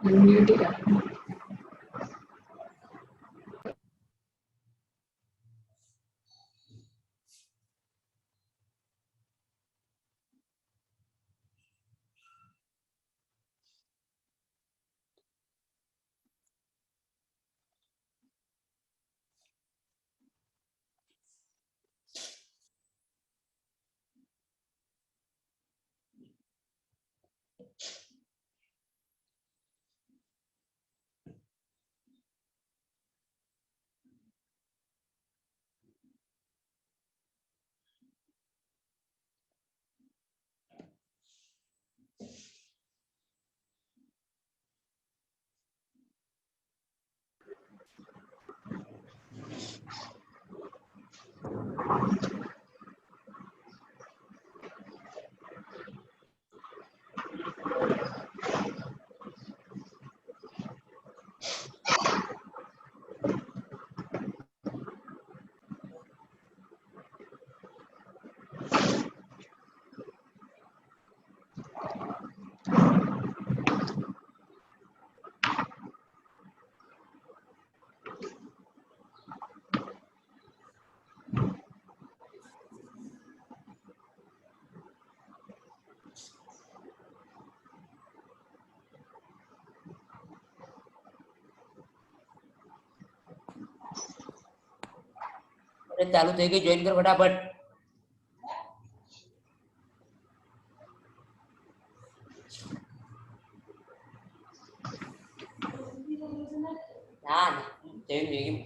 Mute ही कर। अरे चालू થઈ ગઈ, જોઈન કર ફટાફટ. ના ના જોઈન થઈ ગઈ.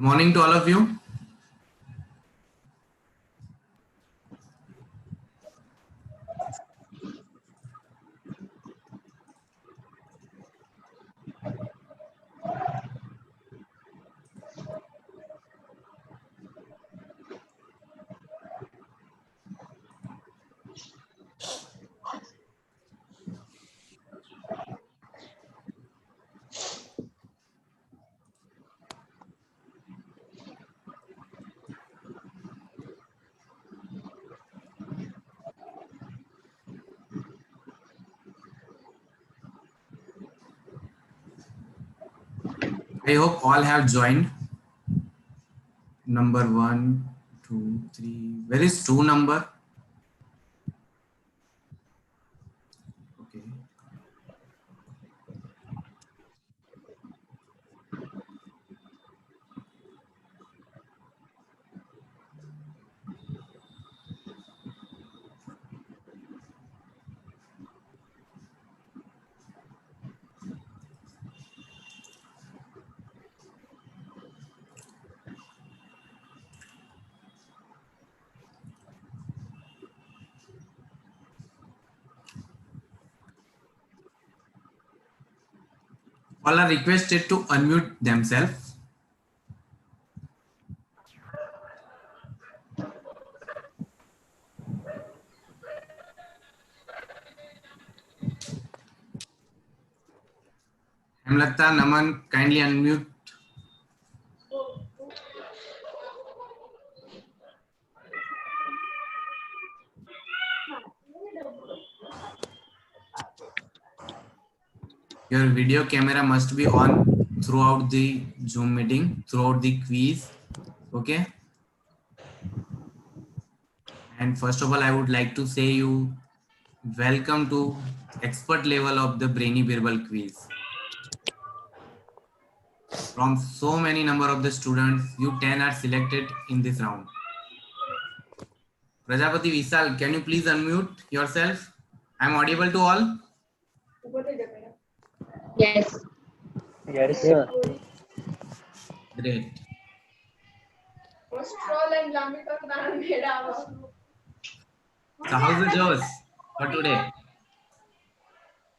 morning to all of you. I hope all have joined. Number 1, 2, 3. Where is 2 number? Okay. All are requested to unmute themselves. Hemlata, Naman, kindly unmute. Your video camera must be on throughout the Zoom meeting, throughout the quiz. Okay. And first of all, I would like to say you welcome to expert level of the Brainy Birbal quiz. From so many number of the students, you 10 are selected in this round. Prajapati Vishal, can you please unmute yourself? I am audible to all? Yes. Yes, sir. Great. So how's the Josh for today?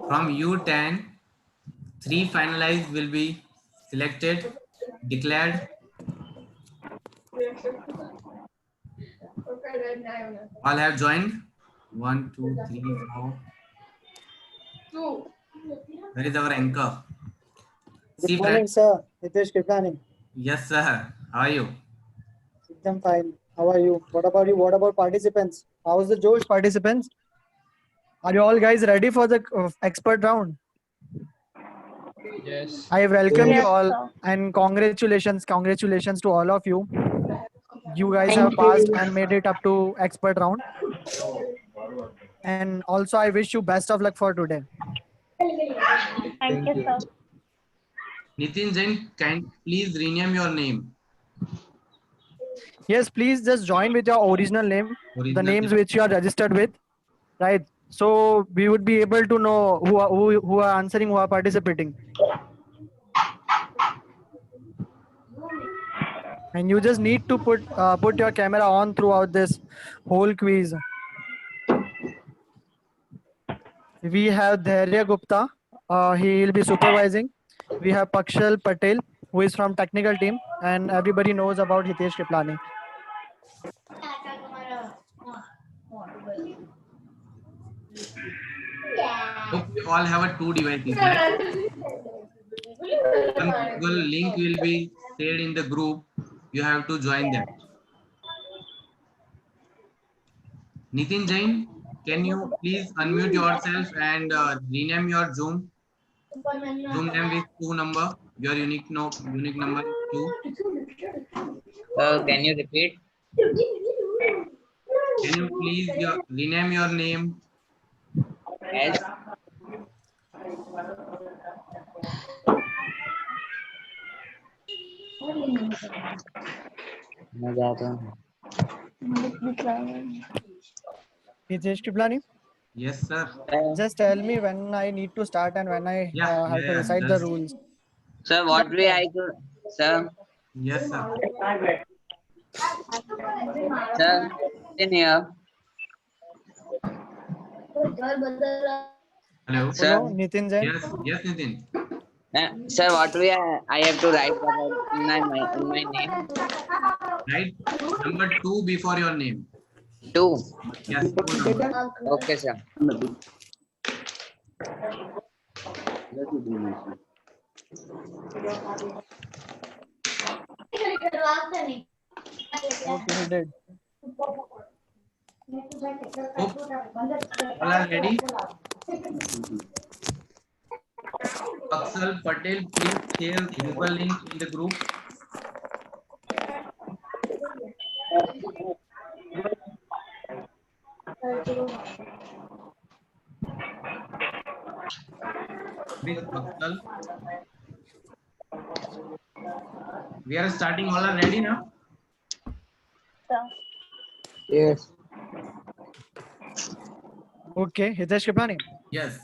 From U10, 3 finalists will be selected, declared. All have joined. 1, 2, 3, 4. Where is our anchor? Good morning, sir. Hitesh Kriplani. Yes, sir. How are you? I'm fine. How are you? What about you? What about participants? How's the Josh participants? Are you all guys ready for the expert round? Yes. I welcome Yes, you all sir. and congratulations to all of you. You guys Thank have passed you. and made it up to expert round. And also I wish you best of luck for today. Thank you, sir. Nitin Jain, can please rename your name? Yes, please just join with your original name, the Original names name. which you are registered with, right? So we would be able to know who are answering, who are participating. And you just need to put your camera on throughout this whole quiz. We have Dhairya Gupta. He will be supervising. We have Pakshal Patel, who is from technical team, and everybody knows about Hitesh Kriplani. Hope you all have a 2 devices, right? One Google link will be shared in the group. You have to join that. Nitin Jain, can you please unmute yourself and rename your Zoom name with 2 number? Your unique number is 2. Can you repeat? Can you please rename your name? As Hitesh Kriplani, Yes, sir. just tell me when I need to start and when I have to recite the Just rules. sir, what way I could, sir? Yes, sir. Sir, in here. Hello. Sir, Hello, Nitin Jain. Yes, yes, Nitin. sir, what I have to write about in my name? Right. Number 2 before your name. 2. Yes, 2 number. Okay, sir. Okay, he did. Hope all are ready. Aksal Patel, please share Google link in the group. Please, Aksal. We are starting. All are ready now? Yes. Okay, Hitesh Kriplani. Yes.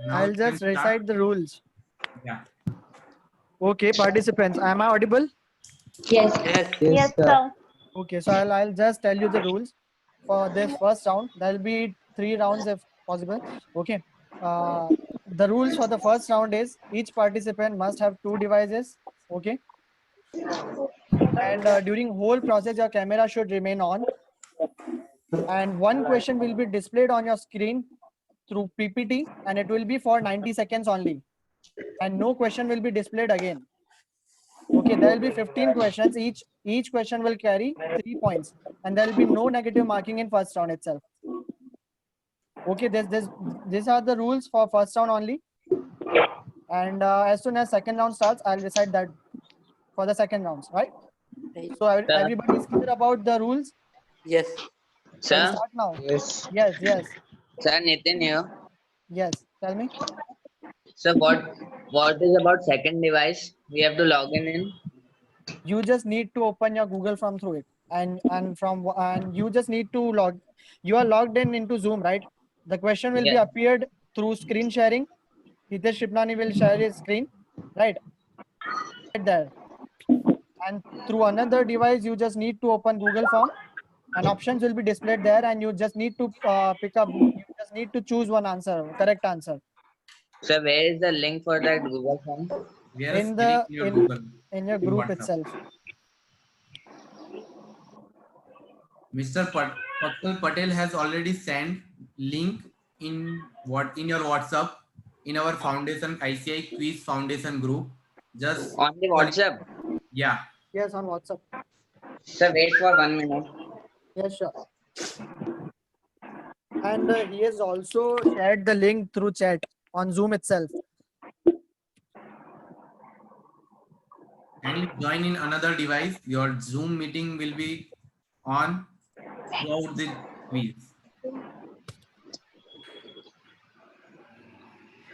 Now I'll you can just start. recite the rules. Yeah. Okay, participants, am I audible? Yes. Yes. Yes, sir. Okay, so I'll just tell you the rules for this first round. There'll be 3 rounds if possible. Okay. The rules for the first round is each participant must have 2 devices. Okay. And during whole process, your camera should remain on. And one question will be displayed on your screen through PPT, and it will be for 90 seconds only. And no question will be displayed again. Okay, there will be 15 questions. Each question will carry 3 points, and there will be no negative marking in first round itself. Okay, these are the rules for first round only. And as soon as second round starts, I'll recite that for the second rounds, right? So everybody is clear about the rules. Yes. Shall we Sir, start now? Yes. Yes. sir, Nitin here. Yes. Tell me. So what is about second device? We have to log in. You just need to open your Google Form through it, and you just need to log. You are logged in into Zoom, right? The question will be Yeah. appeared through screen sharing. Hitesh Shipnani will share his screen, right? Right there. And through another device, you just need to open Google Form, and options will be displayed there, and you just need to pick up. You just need to choose one answer, correct answer. So where is the link for that Google Form? We are In sharing the in your Google. in your In group WhatsApp. itself. Mr. Pakkal Patel has already sent link in your WhatsApp in our foundation ICI quiz foundation group. Just On the WhatsApp. yeah. Yes, on WhatsApp. So wait for 1 minute. Yes, sure. And he has also shared the link through chat on Zoom itself. Kindly join in another device. Your Zoom meeting will be on throughout the quiz.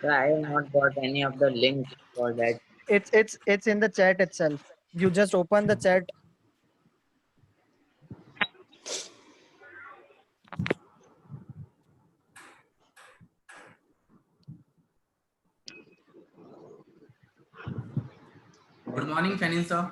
So I have not got any of the links for that. It's in the chat itself. You just open the chat. Good morning, Fanin sir.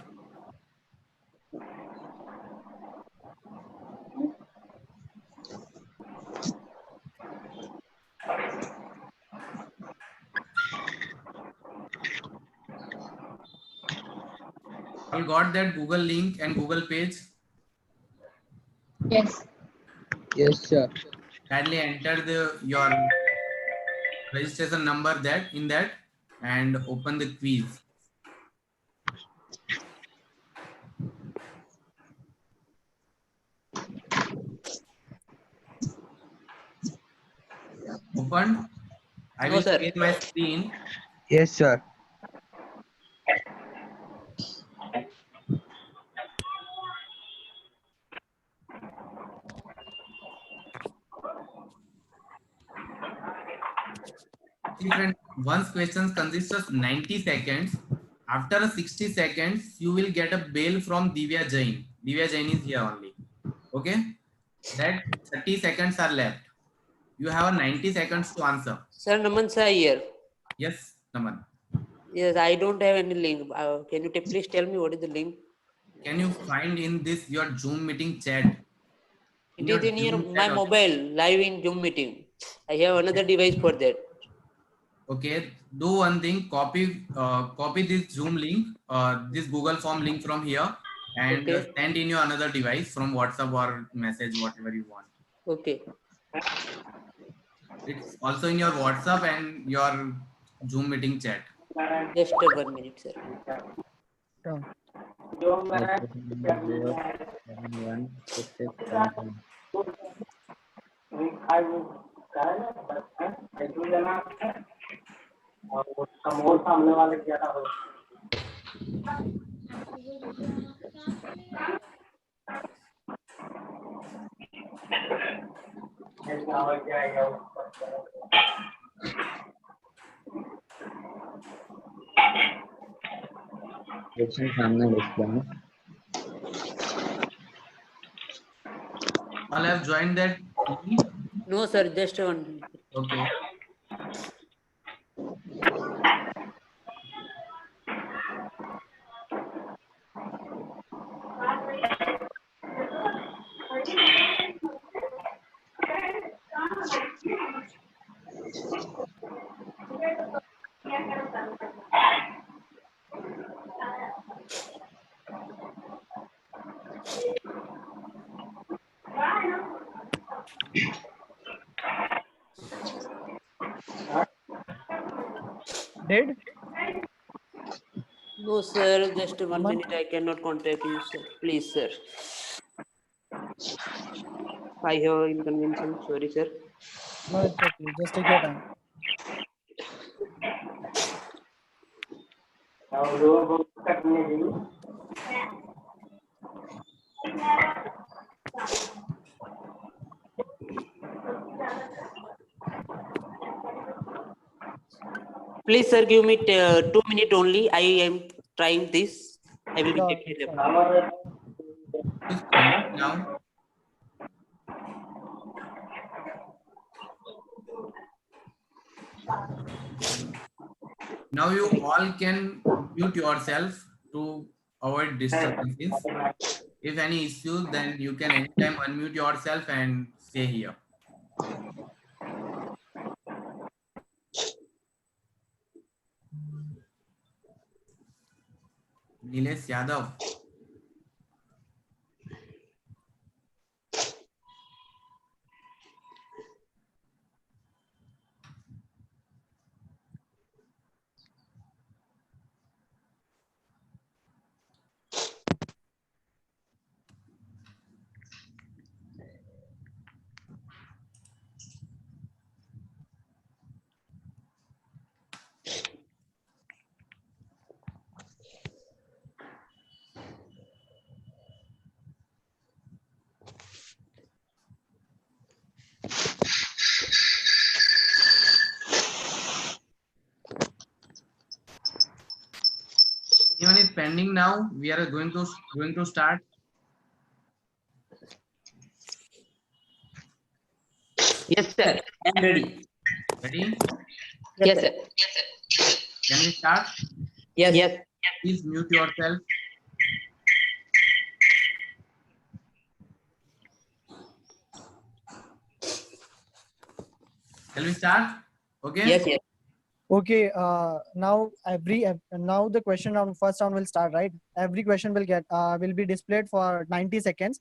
You got that Google link and Google page? Yes. Yes, sir. Kindly enter your registration number in that and open the quiz. Open. I No, will sir. share my screen. Yes, sir. Friend, once questions consists of 90 seconds. After 60 seconds, you will get a bell from Divya Jain. Divya Jain is here only. Okay? That 30 seconds are left. You have 90 seconds to answer. Sir, Naman sir here. Yes, Naman. Yes, I don't have any link. Can you please tell me what is the link? Can you find in this your Zoom meeting chat? It your is in your Zoom my chat also. mobile live in Zoom meeting. I have another device for that. Okay, do one thing. Copy this Zoom link, this Google Form link from here, and Okay. send in your another device from WhatsApp or message, whatever you want. Okay. It's also in your WhatsApp and your Zoom meeting chat. Just 1 minute, sir. Sure. Question सामने display में All have joined that link. No, sir. Just 1 minute. Okay. Did? No, sir. Just 1 Aman? minute. I cannot contact you, sir. Please, sir. I have inconvenience. Sorry, sir. No, it's okay. Just take your time. Please, sir. Give me 2 minutes only. I am trying this. I will be Sure, taking it sure. up. Please connect now. Now you all can mute yourself to avoid disturbances. If any issues, then you can anytime unmute yourself and stay here. Nilesh Yadav. Anyone is pending now? We are going to start. Yes, sir. I am ready. Ready? Yes, sir. Can we start? Yes. Yes. Please mute yourself. Shall we start? Okay. Yes. Yes. Okay, now now the question round, first round will start, right? Every question will be displayed for 90 seconds,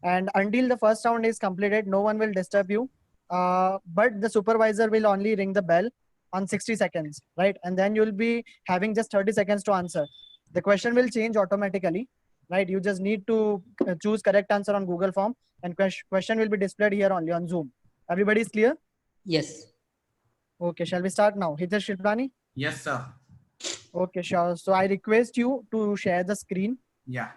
and until the first round is completed, no one will disturb you. But the supervisor will only ring the bell on 60 seconds, right? And then you'll be having just 30 seconds to answer. The question will change automatically, right? You just need to choose correct answer on Google Form, and question will be displayed here only on Zoom. Everybody is clear? Yes. Okay, shall we start now? Hitesh Shilpani? Yes, sir. Okay, sure. So I request you to share the screen. Yeah.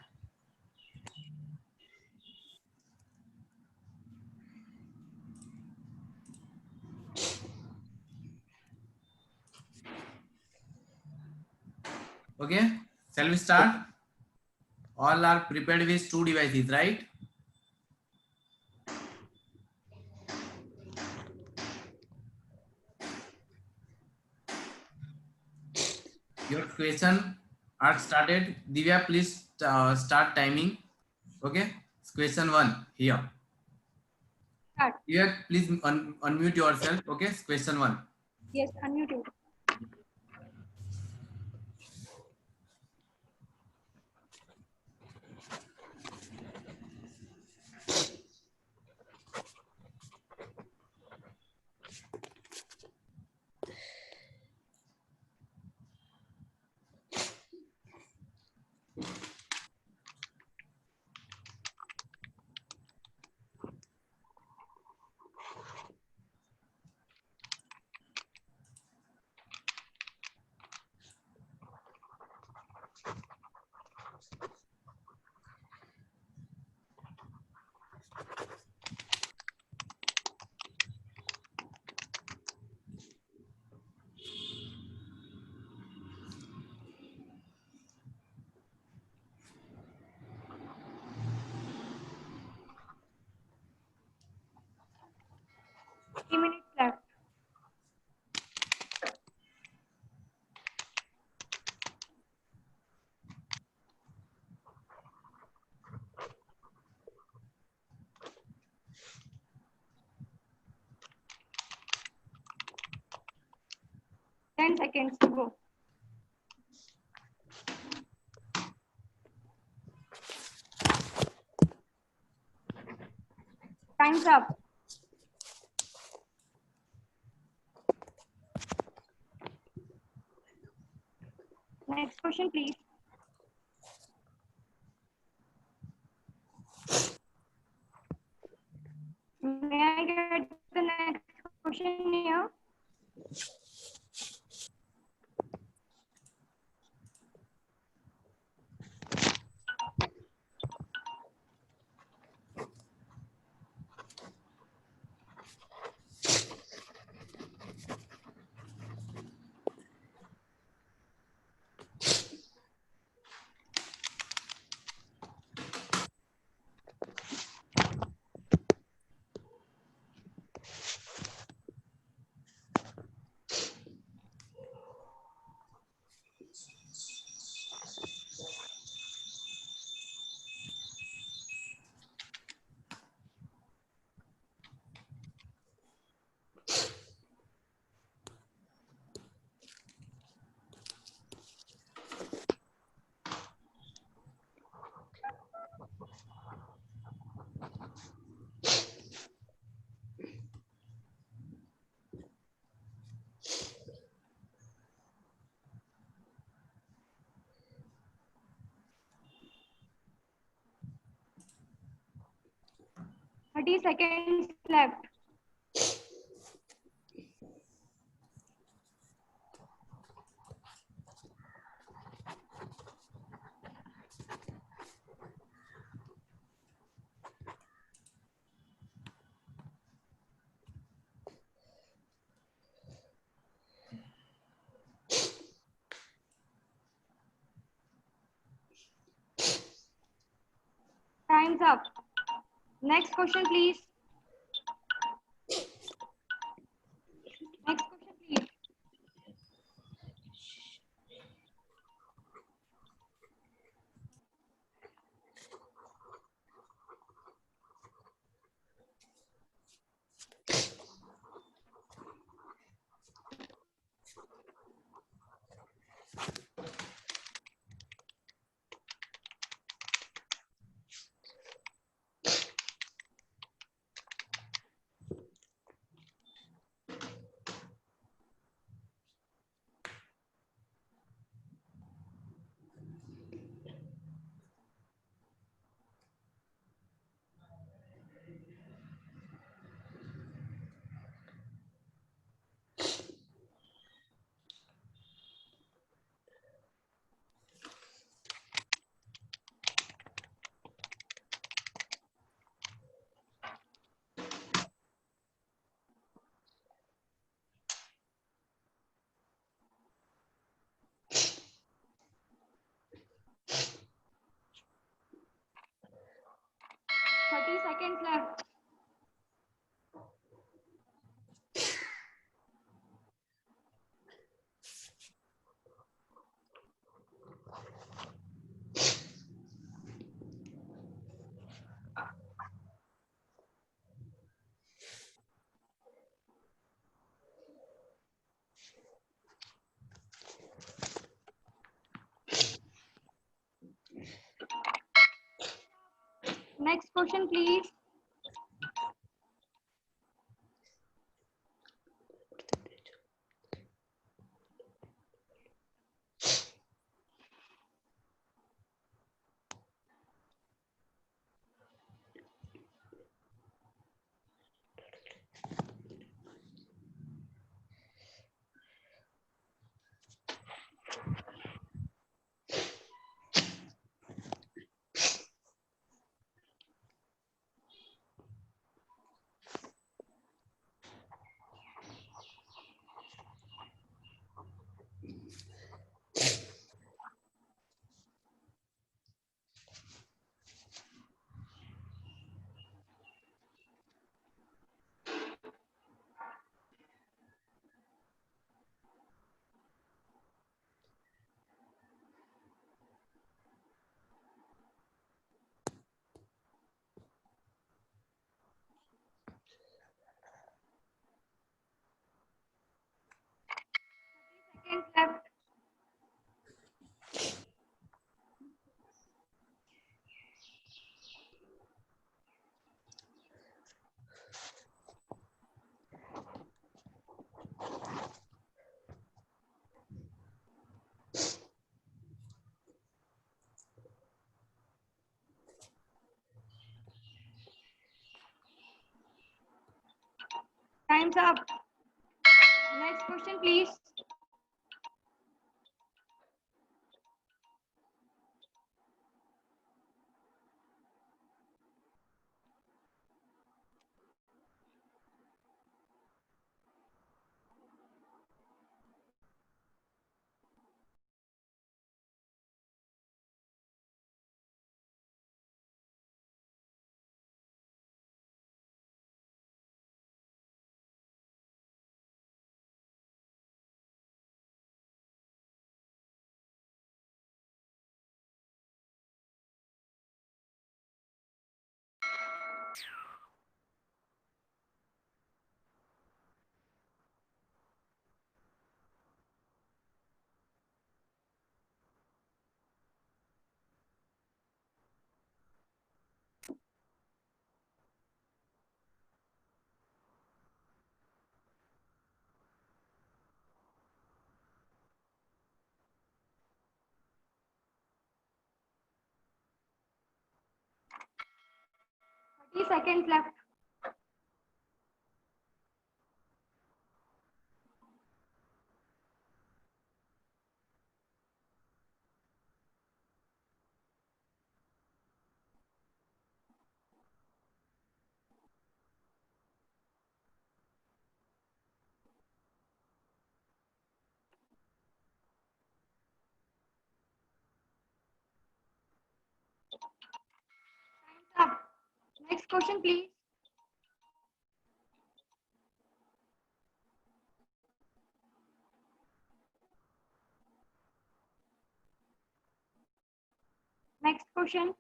Okay. Shall we start? All are prepared with 2 devices, right? Your question are started. Divya, please start timing. Okay. Question 1 here. Start. Divya, please unmute yourself. Okay. Question 1. Yes, unmute you. Minutes left. Ten seconds to go. Time's up. Next question, please. May I get the next question here? Thirty seconds left. Time's up. Next question, please. Next question, please. Thirty seconds left. Next question, please. Seconds left. Time's up. Next question, please. Seconds left. Time's up. Next question, please. Next question.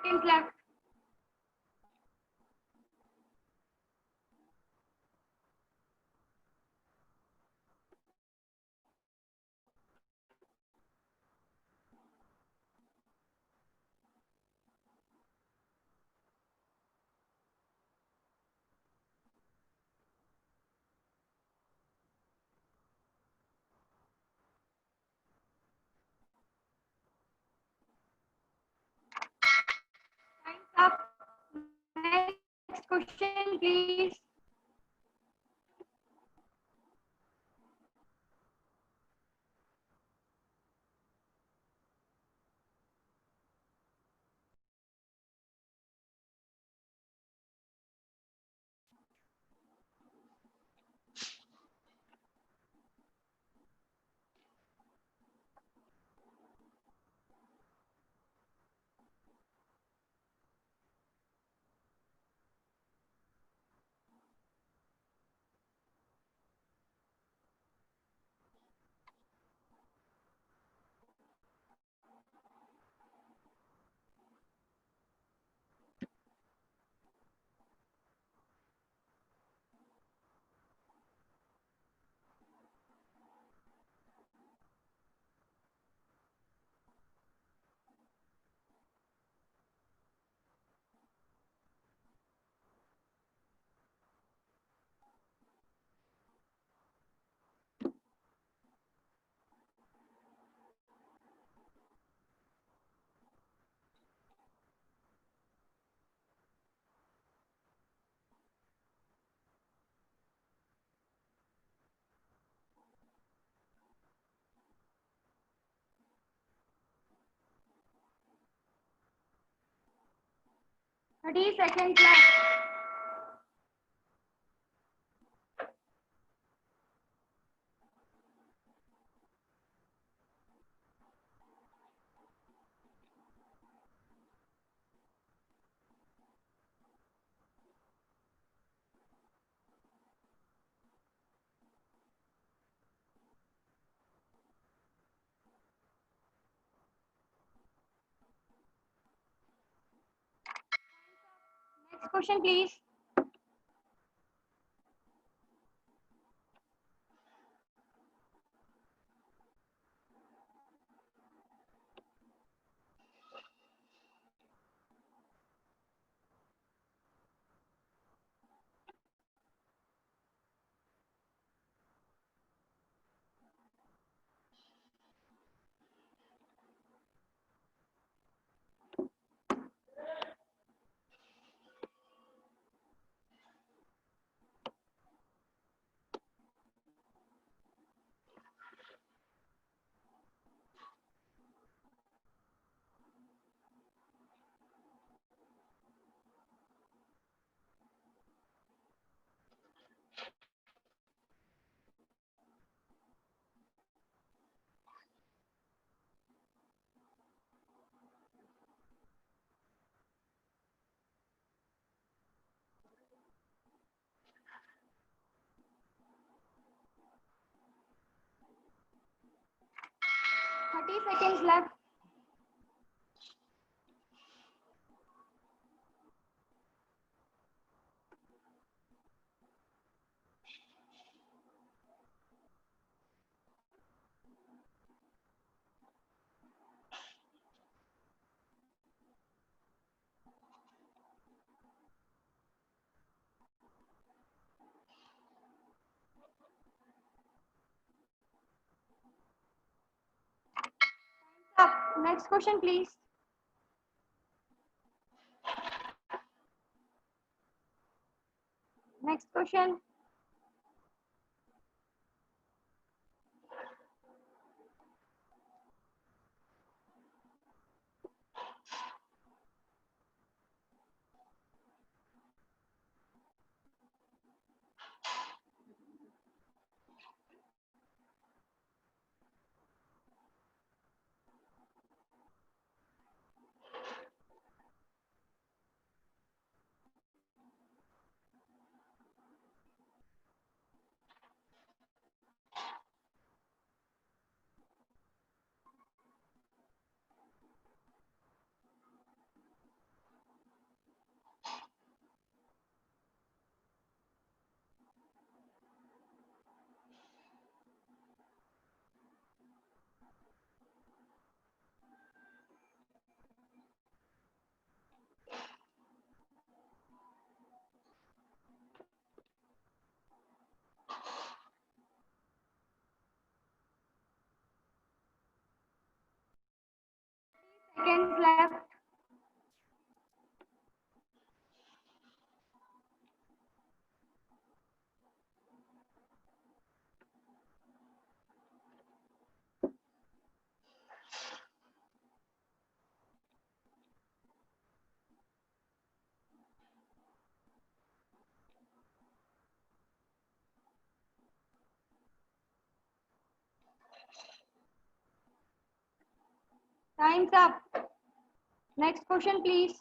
Seconds left. question, please. Thirty seconds left. Next question, please. Thirty seconds left. Up. Next question, please. Next question. Seconds left. Time's up. Next question, please.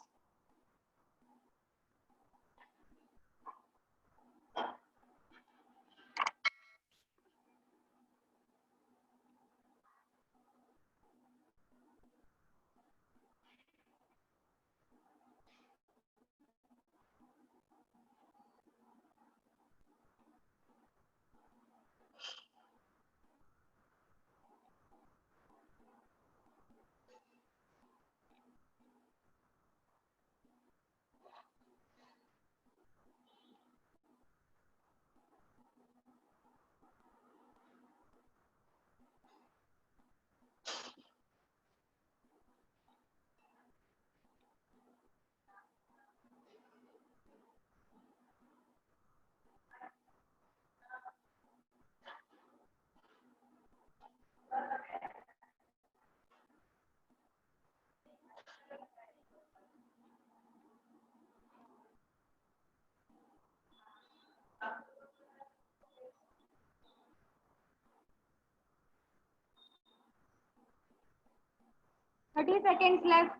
Thirty seconds left.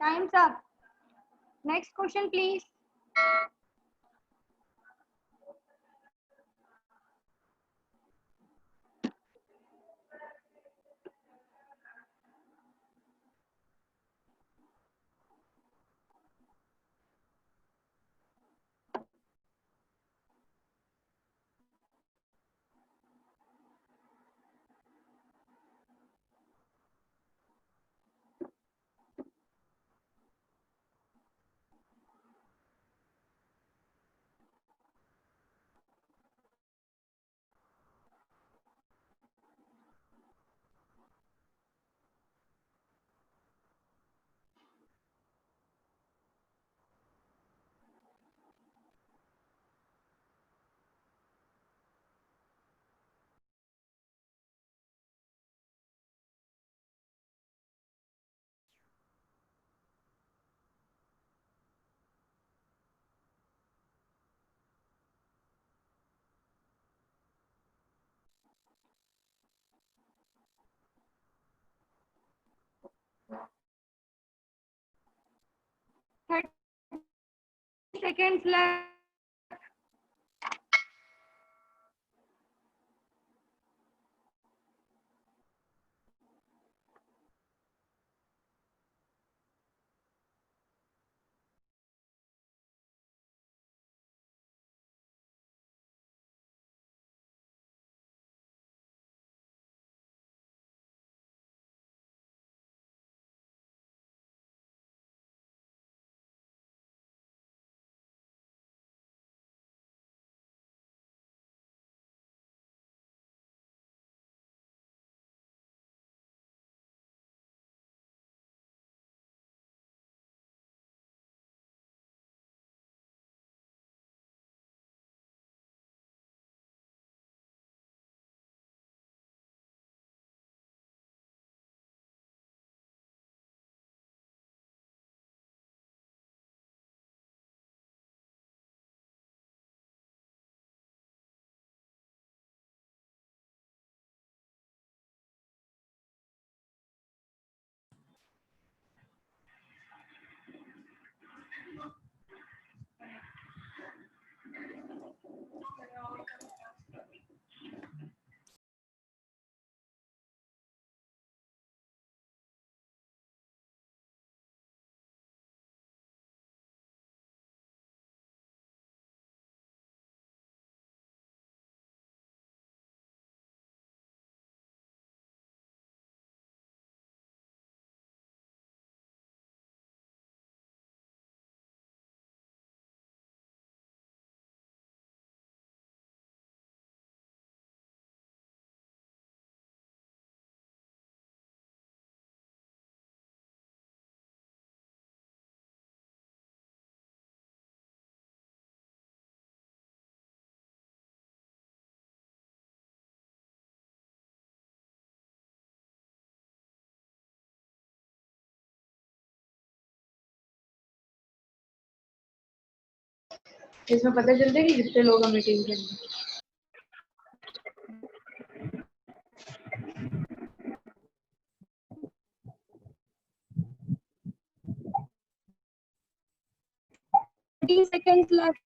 Time's up. Next question, please. Seconds left. इसमें पता चलता है कि कितने लोग हैं meeting के अंदर। Seconds left.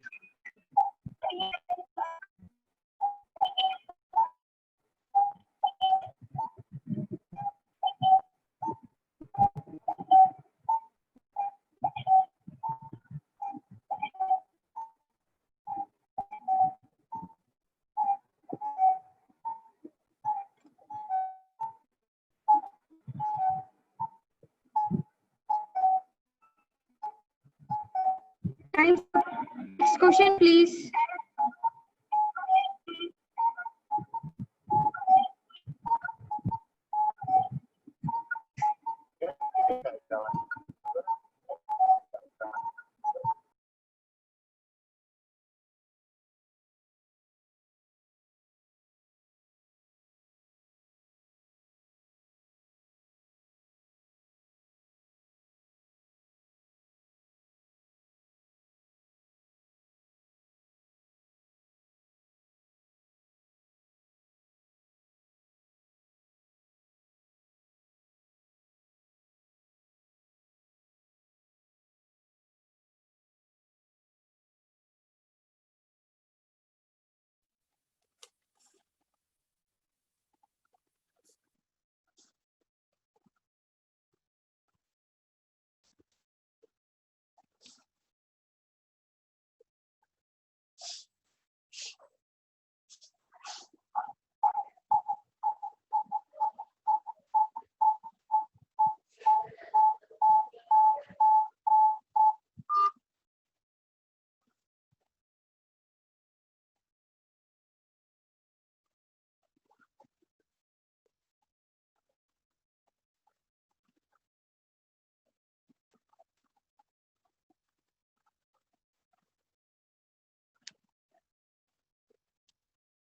Time. Next question, please.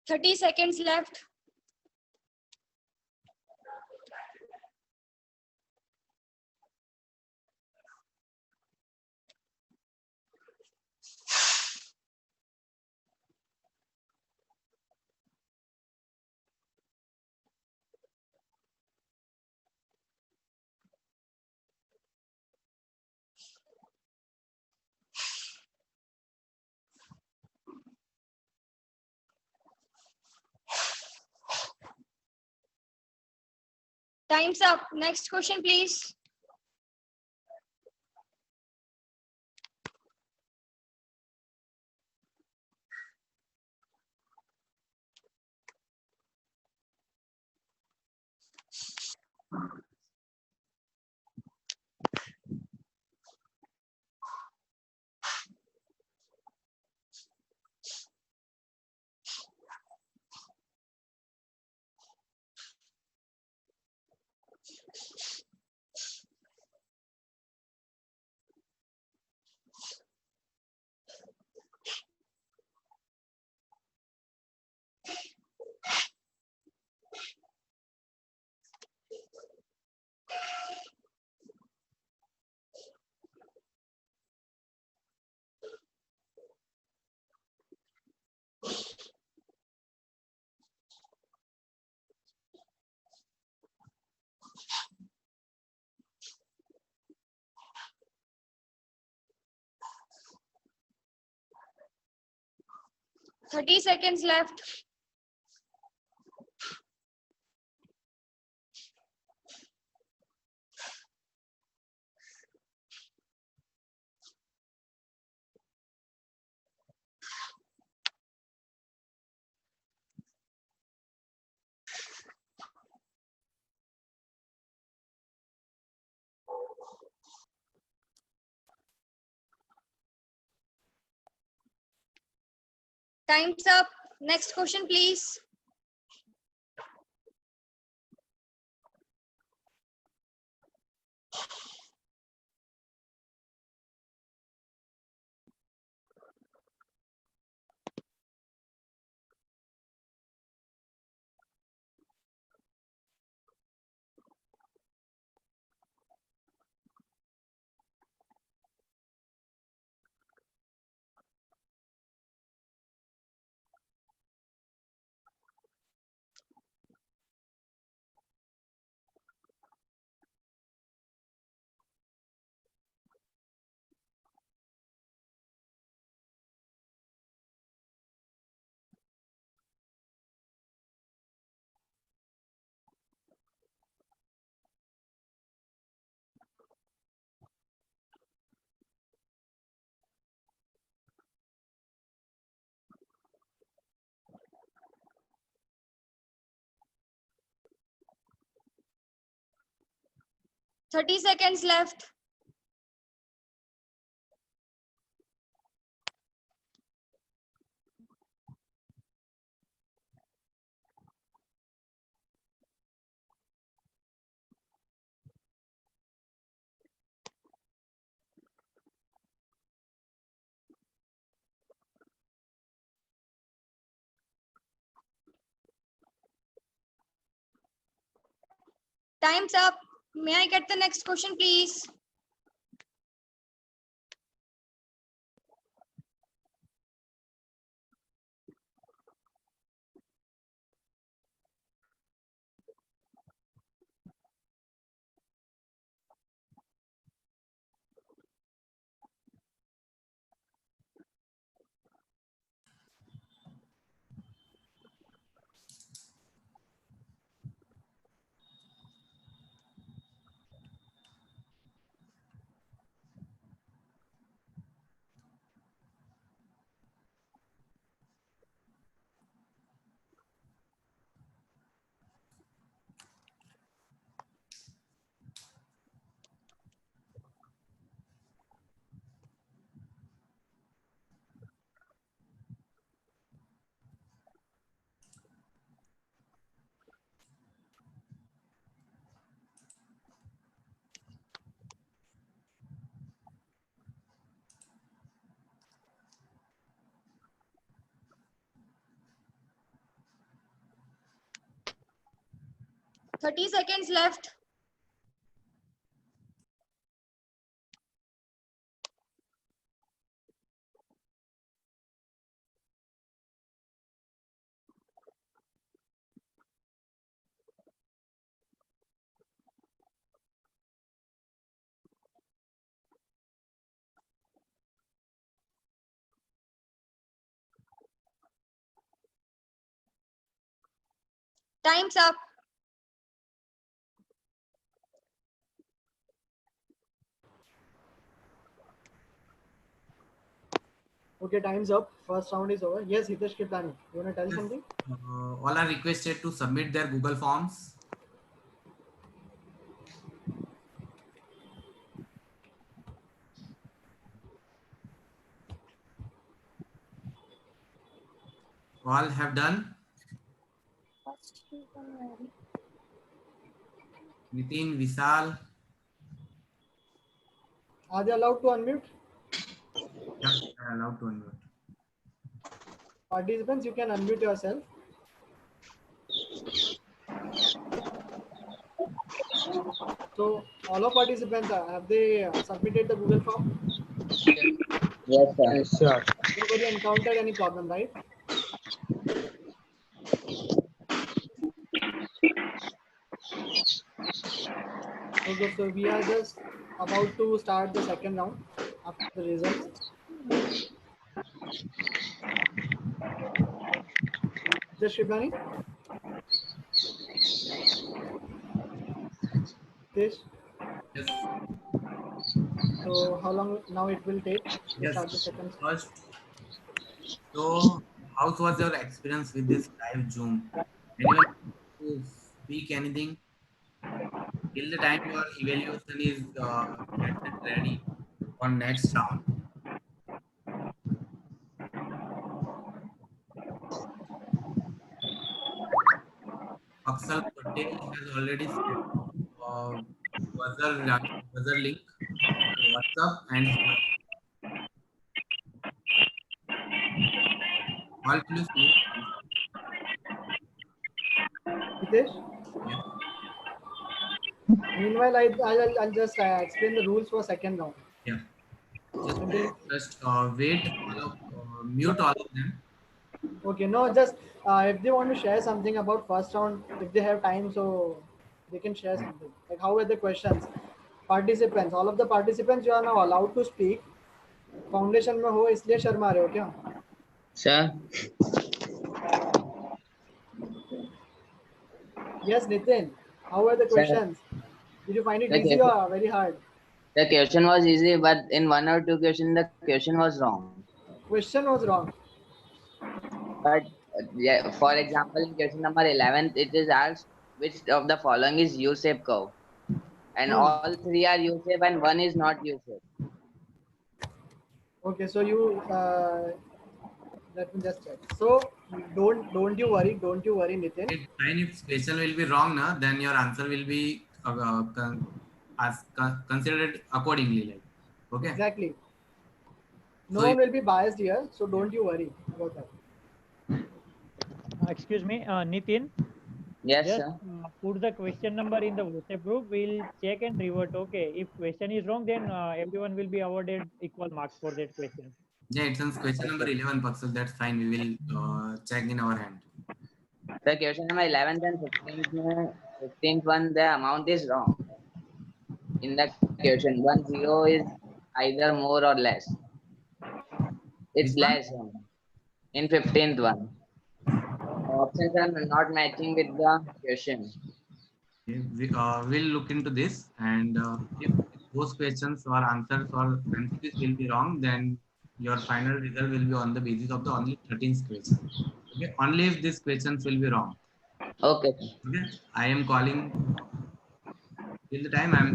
Thirty seconds left. Time's up. Next question, please. Thirty seconds left. Time's up. Next question, please. 30 seconds left. Time's up. May I get the next question, please? Thirty seconds left. Time's up. Okay, time's up. First round is over. Yes, Hitesh Kiplani, you wanna tell something? All are requested to submit their Google Forms. All have done. Nitin, Vishal. Are they allowed to unmute? Yeah, are allowed to unmute. Participants, you can unmute yourself. So all of participants, have they submitted the Google form? Yes, sir. Yes, sir. Nobody encountered any problem, right? Okay, so we are just about to start the second round after the results. Just Shiblani? This. Yes. So how long now it will take to Yes. start the second? First. So, how was your experience with this live Zoom? Anyone to speak anything? Till the time your evaluation is get ready for next round. Aksal Patel has already sent uh, buzzer link on WhatsApp and all please mute. Hitesh? Yeah. Meanwhile, I'll just explain the rules for second round. Yeah. Just Something. wait. Mute all of them. Okay, no, just if they want to share something about first round, if they have time, so they can share something. Like how were the questions? Participants, all of the participants, you are now allowed to speak. Foundation में हो इसलिए शर्मा रहे हो क्या? Sir. Yes, Nitin. How were the Sir. questions? Did you find it Okay. easy or very hard? The question was easy, but in one or two questions, the question was wrong. Question was wrong. But yeah, for example, in question number 11, it is asked which of the following is U-shaped curve. and Hmm. all three are Yusuf and one is not Yusuf. Okay, so you let me just check. So don't you worry, Nitin. It's fine if question will be wrong, na, then your answer will be considered accordingly. Like, okay. Exactly. No So one will be biased here, so don't you worry about that. Excuse me, Nitin. Yes, Just sir. put the question number in the WhatsApp group. We'll check and revert. Okay. If question is wrong, then everyone will be awarded equal marks for that question. yeah, it's on question number Okay. 11, Paxal. That's fine. We will check in our hand. The question number 11th and 15th one, the amount is wrong. In the question, 10 is either more or less. Which It's one? less in 15th one. Options are not matching with the question. Okay, we'll look into this, and if those questions or answers or MCQs will be wrong, then your final result will be on the basis of the only 13th question. Okay, only if these questions will be wrong. Okay. Okay, I am calling till the time I'm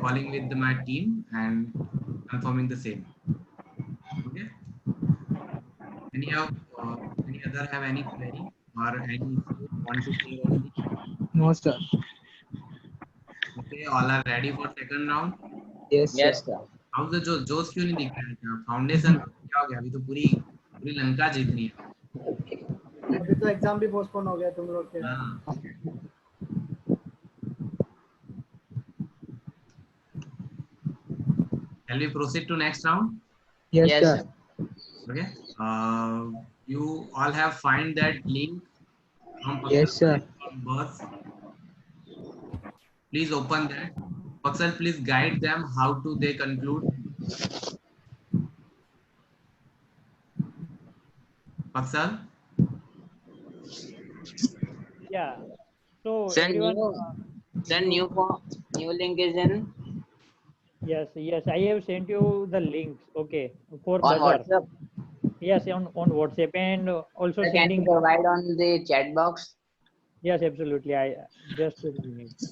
calling with my team and confirming the same. Okay. Any of any other have any query or any issue want to say over this? No, sir. Okay, all are ready for second round. Yes, sir. Yes, sir. How से जो जोश क्यों नहीं दिख रहा है क्या foundation क्या हो गया अभी तो पूरी पूरी लंका जीतनी है अभी तो एग्जाम भी पोस्टपोन हो गया तुम लोग के। हाँ shall we proceed to next round Yes, Yes, sir. sir. okay you all have find that link from Yes, sir. bus please open that Paxal please guide them how to they conclude Paxal Yeah. So Sir, everyone, you, new link is in yes, I have sent you the links. Okay, for on buzzer. WhatsApp. Yes, on WhatsApp and also Sir, can you sending. provide on the chat box? Yes, absolutely. I just a minute.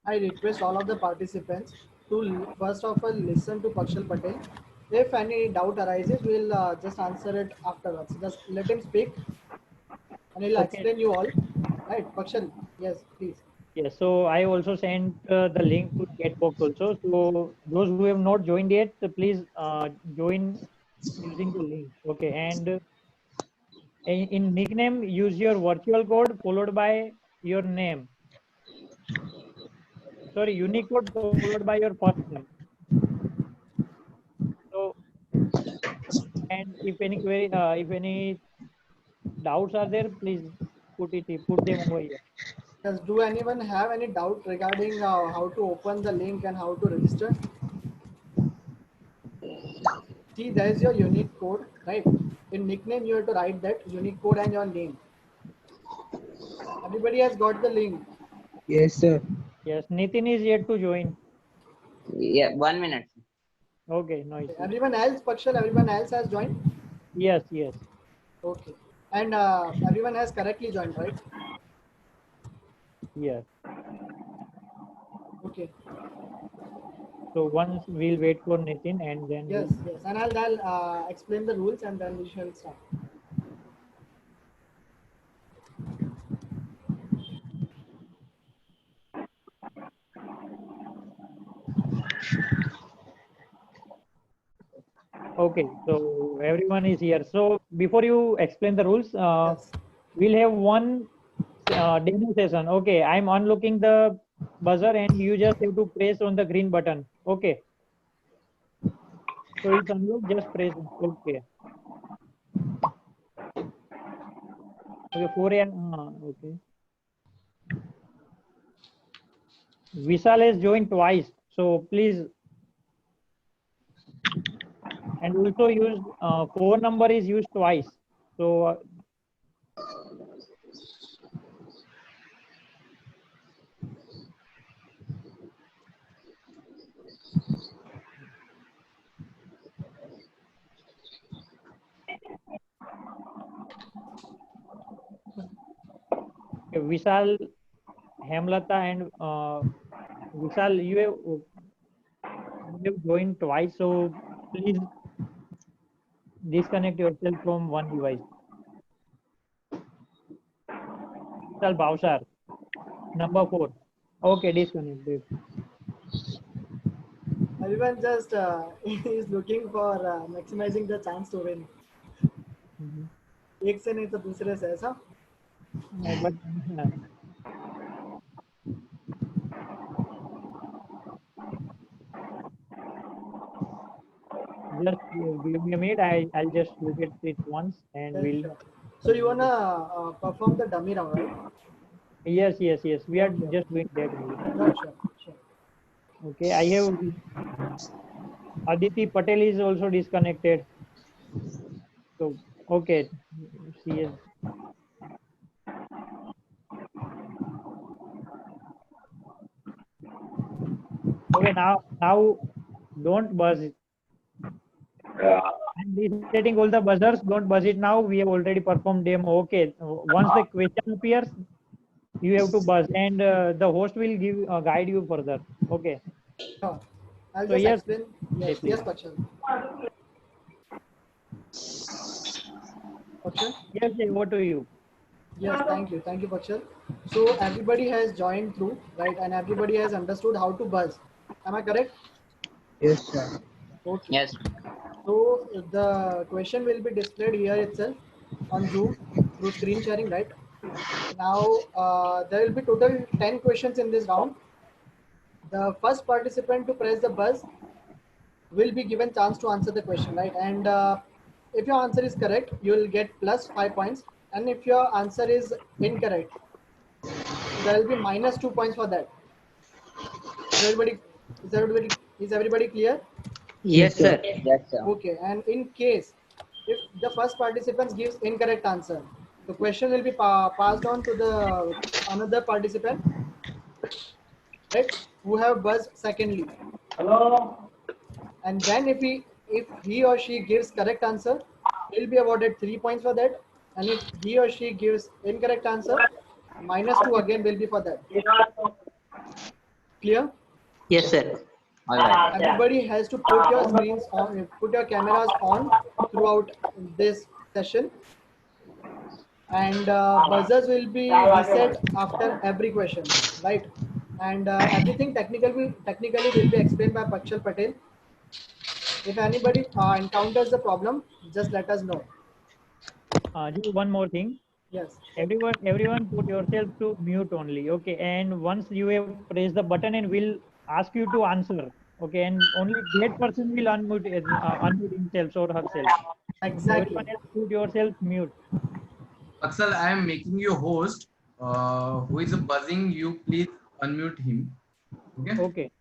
I request all of the participants to first of all listen to Pakshal Patel. If any doubt arises, we'll just answer it afterwards. Just let him speak and he'll Okay. explain you all. Right, Pakshal? Yes, please. Yes. So I also sent the link to chat box also. So those who have not joined yet, please join using the link. Okay. And in nickname, use your virtual code followed by your name. Sorry, unique code followed by your first name. So, and if any query, if any doubts are there, please put them over here. Yes, do anyone have any doubt regarding how to open the link and how to register? See, there is your unique code, right? In nickname, you have to write that unique code and your name. Everybody has got the link. Yes, sir. Yes, Nitin is yet to join. Yeah, 1 minute. Okay, no issue. Everyone else, Pakshal, everyone else has joined? Yes. Okay. And everyone has correctly joined, right? Yes. Okay. So once we'll wait for Nitin and then Yes. And I'll explain the rules and then we shall start. okay. So everyone is here. So before you explain the rules, Yes. we'll have one demo session. Okay, I'm unlocking the buzzer and you just have to press on the green button. Okay. So it's unlocked, just press. Okay. Okay, 4 a.m. Okay. Vishal has joined twice. So please, and also use phone number is used twice. So Vishal Hemlata and Vishal, you have joined twice, so please disconnect yourself from one device. Vishal Bhavsar, number 4. Okay, disconnected. Everyone just is looking for maximizing the chance to win. Mhm. एक से नहीं तो दूसरे से ऐसा. But just give me a minute. I'll just look at it once and Yeah, we'll. sure. So you wanna perform the dummy round, right? Yes. We are Okay. just doing that only. Sure. Okay, I have Aditi Patel is also disconnected. So okay, she is. Okay, now don't buzz it. I'm resetting all the buzzers. Don't buzz it now. We have already performed demo. Okay, once the question appears, you have to buzz, and the host will guide you further. Okay. Sure. I'll So just yes, explain. yes, please. Yes, Pakshal. Pakshal? Yes, over to you. Yes, thank you, Pakshal. So everybody has joined through, right? And everybody has understood how to buzz. Am I correct? Yes, sir. Okay. Yes. So the question will be displayed here itself on Zoom through screen sharing, right? Now there will be total 10 questions in this round. The first participant to press the buzz will be given chance to answer the question, right? And if your answer is correct, you will get plus 5 points. And if your answer is incorrect, there will be minus 2 points for that. Is everybody clear? Yes, sir. Yes, sir. Okay. And in case if the first participant gives incorrect answer, the question will be passed on to the another participant, right? Who have buzzed secondly. And then if he or she gives correct answer, he'll be awarded 3 points for that. And if he or she gives incorrect answer, minus 2 again will be for that. Clear? Yes, sir. All right. Everybody has to put your screens on, put your cameras on throughout this session. And buzzers will be reset after every question, right? And everything technically will be explained by Pakshal Patel. If anybody encounters the problem, just let us know. Just one more thing. Yes. Everyone put yourself to mute only. Okay, and once you have pressed the button, and we'll ask you to answer. Okay, and only that person will unmute himself or herself. Exactly. Everyone else put yourself mute. Axel, I am making you host. Who is buzzing? You please unmute him. Okay. Okay.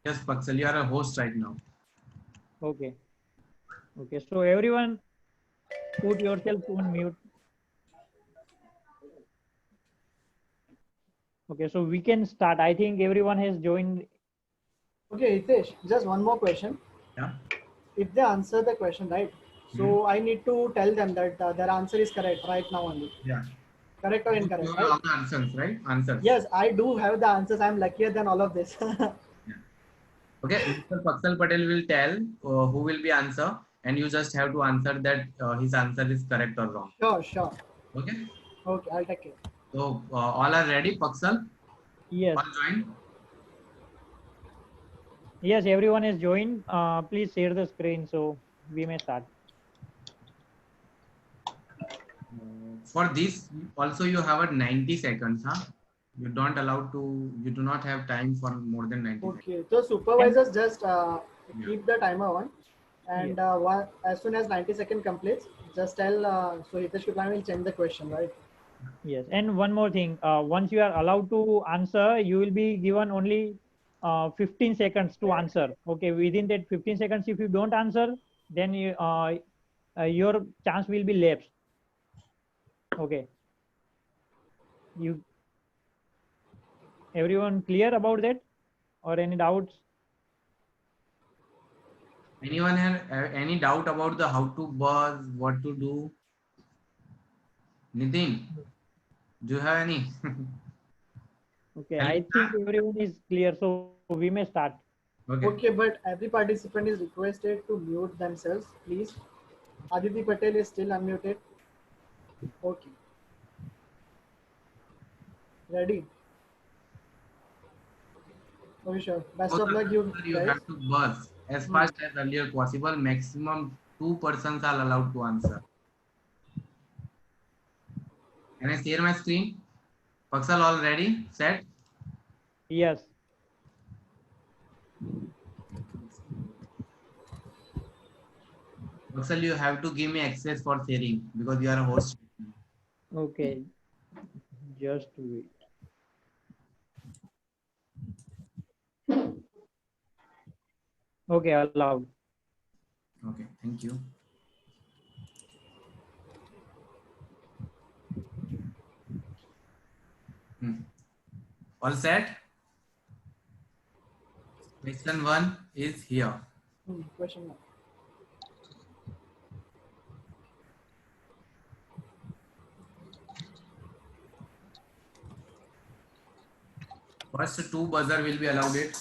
Yes, Paxal, you are a host right now. Okay. Okay. So everyone put yourself on mute. Okay. So we can start. I think everyone has joined. Okay, Hitesh, just one more question. Yeah. If they answer the question right, so I need to tell them that their answer is correct right now only. Yeah. Correct or You incorrect, have right? all the answers, right? Answers. Yes, I do have the answers. I'm luckier than all of this. Okay, Mr. Paxal Patel will tell who will be answer, and you just have to answer that his answer is correct or wrong. Sure. Okay. Okay, I'll take it. So all are ready, Paxal? Yes. All joined. Yes, everyone is joined. Please share the screen so we may start. For this, also you have a 90 seconds, huh? You don't allow to. You do not have time for more than 90 seconds. Okay, so supervisors just keep the timer on, and Yes. as soon as 90 seconds completes, just tell so Hitesh Kriplani will change the question, right? Yes, and one more thing. Once you are allowed to answer, you will be given only 15 seconds to answer. Okay, within that 15 seconds, if you don't answer, then your chance will be lapsed. Okay. Everyone clear about that, or any doubts? Anyone have any doubt about the how to buzz, what to do? Nitin, do you have any? Okay, Shall we I think start? everyone is clear, so we may start. Okay. Okay, but every participant is requested to mute themselves, please. Aditi Patel is still unmuted. Okay, ready? Okay, sure. Best For of the luck, you answer, you guys. have to buzz as Hmm. fast as earlier possible. Maximum two persons are allowed to answer. Can I share my screen? Paksal, all ready? Set? Yes. Paksal, you have to give me access for sharing because you are a host. Okay. Just wait. Okay, allowed. Okay, thank you. All set? Question 1 is here. Question mark. First two buzzer will be allowed it.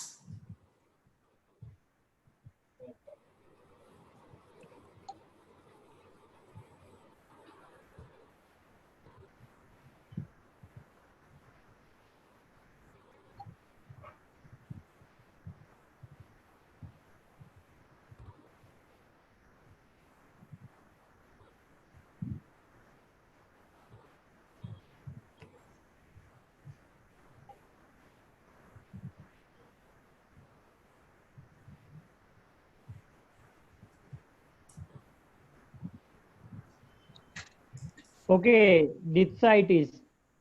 Okay, this site is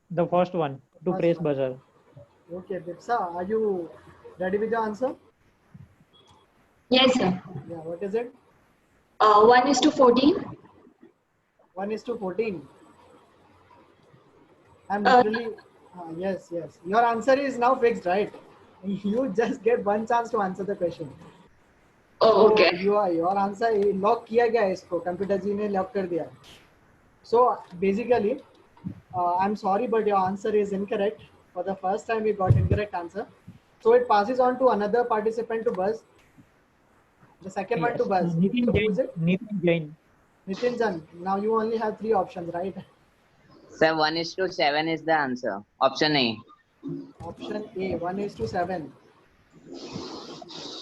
the first one to First press one. buzzer. Okay, Dipsa, are you ready with the answer? Yes, sir. Yeah, what is it? 1:14. 1 is to 14. I'm Uh, literally, yes, yes. Your answer is now fixed, right? You just get one chance to answer the question. oh, So okay. your answer lock किया गया है इसको computer जी ने lock कर दिया. So basically, I'm sorry, but your answer is incorrect. For the first time, we got incorrect answer. So it passes on to another participant to buzz. The second one to Yes. buzz. Nitin So who is Jain. it? Nitin Jain. Nitin Jan. Now you only have three options, right? Sir, 1:7 is the answer. Option A. Option A, 1 is to 7.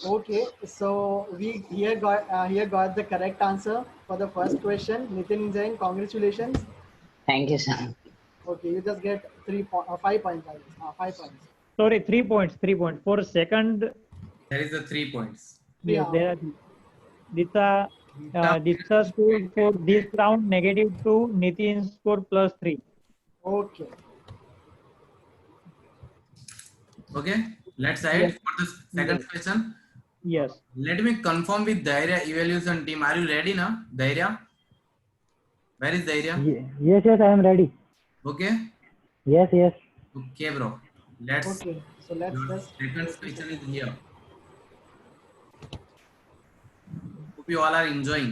Okay, so we here got the correct answer for the first question. Nitin Jain, congratulations. Thank you, sir. Okay, you just get 5 points. 5 points. Sorry, 3 points. 3 points. For second, There is the 3 points. yes, Yeah. there are. Ditsa score for this round -2. Nitin score +3. Okay. Okay, let's Yes. add for the second Yes. question. Yes. Let me confirm with Dairya evaluation team. Are you ready now? Dairya? Where is Dairya? Yes, yes, I am ready. Okay? Yes, yes. Okay, bro. Let's. Okay. So let's Your just second wait a question is second. here. Hope you all are enjoying.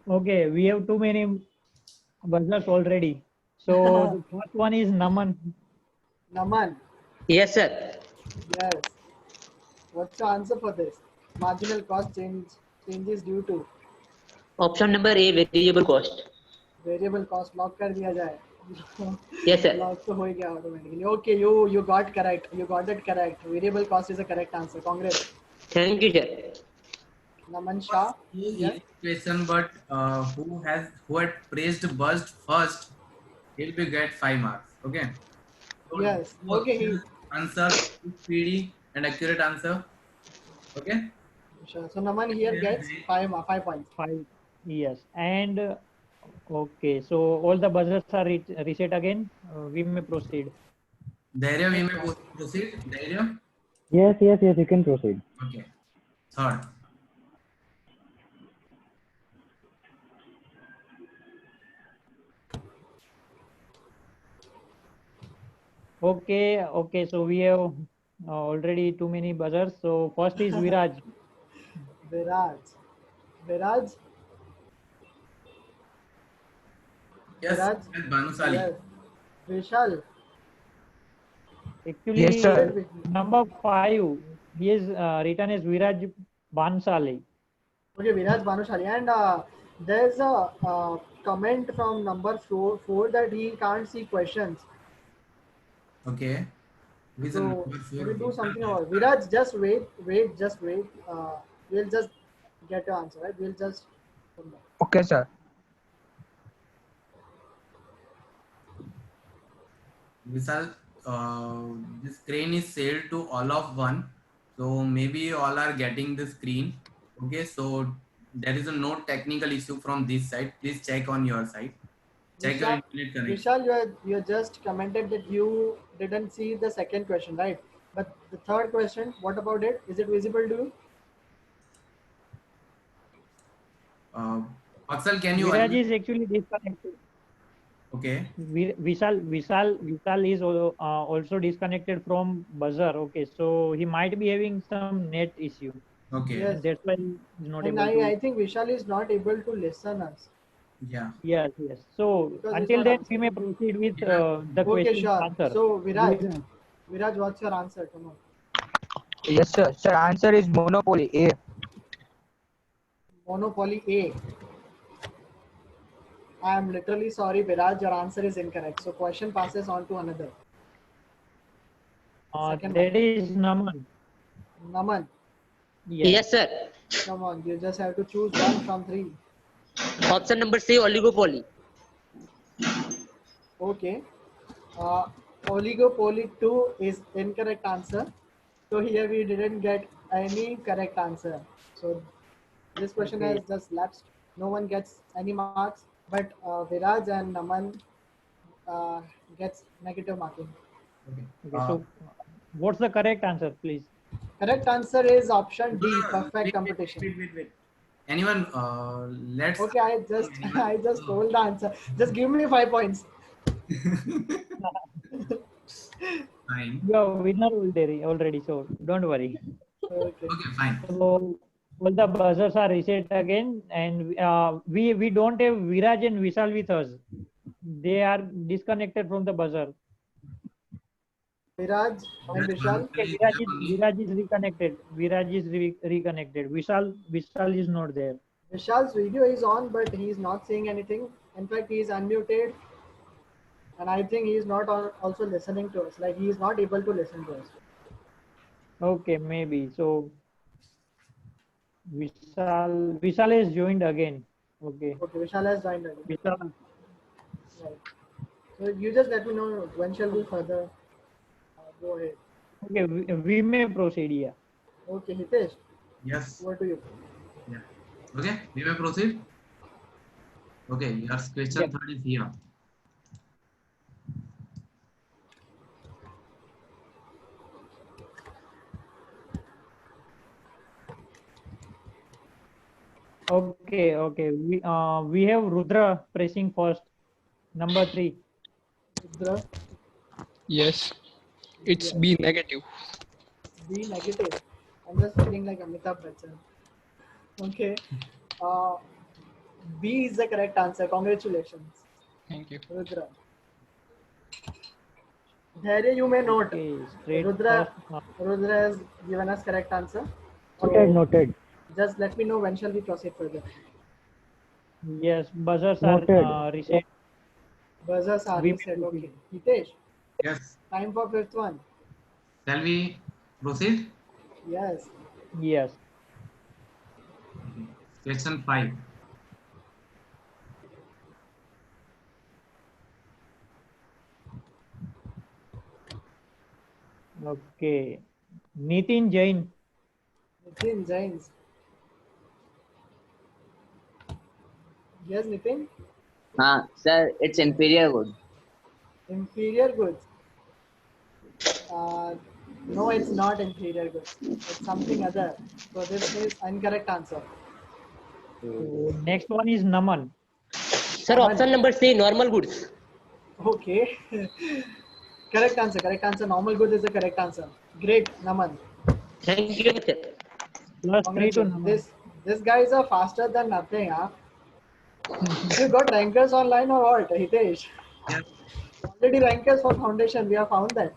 Okay, we have too many buzzers already. So the first one is Naman. Naman. Yes, sir. Yes. What's the answer for this? Marginal cost changes due to Option number A, variable cost. variable cost. Lock कर दिया जाए. Yes, sir. Lock तो हो ही गया automatically. Okay, you got correct. You got it correct. Variable cost is a correct answer. Congrats. Thank you, sir. Naman Shah. Too Yes. easy question, but who had praised buzzed first, he'll be get 5 marks. Okay. So Yes. two Okay. He. answer, speedy and accurate answer. Okay. Sure. So Naman here gets 5 points. 5. Yes. And okay, so all the buzzers are reset again. We may proceed. Dhairya, we No may problem. proceed. Dhairya. Yes, yes, yes, you can proceed. Okay. Third. Okay, okay. So we have already too many buzzers. So first is Viraj. Viraj. Viraj. Yes, Viraj. Bhanusali. Yes. Vishal. Actually, sir. number 5, he is written as Viraj Bansali. Okay, Viraj Bhanushali. And there's a comment from number four that he can't see questions. Okay. Who is the So number four? we'll do something about it. Viraj, just wait. We'll just get your answer, right? We'll just come back. Okay, sir. Vishal, this crane is sailed to all of one. So maybe all are getting the screen. Okay, so there is no technical issue from this side. Please check on your side. Check your Vishal, internet connection. Vishal, you just commented that you didn't see the second question, right? But the third question, what about it? Is it visible to you? Axel, can you Viraj unmute? is actually disconnected. Okay. Vishal is also disconnected from buzzer. Okay, so he might be having some net issue. Okay. Yes. And that's why he's not And able to. I think Vishal is not able to listen us. Yeah. Yes, yes. So Because he's until not then, we answering. may proceed with Yeah. the Okay, question sure. answer. So Viraj, what's your answer? Come on. Yes, sir. Sir, answer is Monopoly. A. Monopoly A. I am literally sorry, Viraj. Your answer is incorrect. So question passes on to another. Second That is Naman. Naman, Yes, sir. come on. You just have to choose one from three. Option number C, oligopoly. Okay. Oligopoly 2 is incorrect answer. So here we didn't get any correct answer. So this question Okay. has just lapsed. No one gets any marks, but Viraj and Naman gets negative marking. Okay. Okay, so what's the correct answer, please? Correct answer is option D, perfect competition. Wait. Anyone? Let's. Okay, I just told the answer. Just give me 5 points. Fine. You are winner already, so don't worry. Okay. Okay, fine. So all the buzzers are reset again, and we don't have Viraj and Vishal with us. They are disconnected from the buzzer. Viraj and Vishal. Okay, Viraj is reconnected. Viraj is reconnected. Vishal is not there. Vishal's video is on, but he's not saying anything. In fact, he's unmuted. And I think he's not also listening to us. Like, he is not able to listen to us. Okay, maybe. So Vishal is joined again. Okay. Okay, Vishal has joined again. Vishal. Right. So you just let me know when shall we further go ahead. Okay, we may proceed. Yeah. Okay, Hitesh, Yes. over to you. Yeah. Okay, we may proceed. Okay, your question Yep. third is here. Okay. We have Rudra pressing first. Number 3. Rudra, Yes, it's B negative. B negative. I'm just feeling like Amitabh Bachchan. Okay. B is the correct answer. Congratulations, Thank you. Rudra. Dharya, you may note. Okay, straight Rudra first. Rudra has given us correct answer. Noted. Just let me know when shall we proceed further. Yes, buzzers Noted. are reset. Buzzers are We reset. may Okay. Hitesh, Yes. time for fifth one. Shall we proceed? Yes. Yes. Question 5. Okay. Nitin Jain. Nitin Jains. Yes, Nitin. Sir, it's inferior good. Inferior goods. No, it's not inferior goods. It's something other. So this is incorrect answer. So next one is Naman. Sir, option number C, normal goods. Okay. Correct answer. Correct answer. Normal good is the correct answer. Great, Naman. Thank you, sir. Plus 3 to Congratulations. Naman. This guys are faster than nothing, huh? You got rankers online or what, Hitesh? Yeah. Already rankers for foundation. We have found that.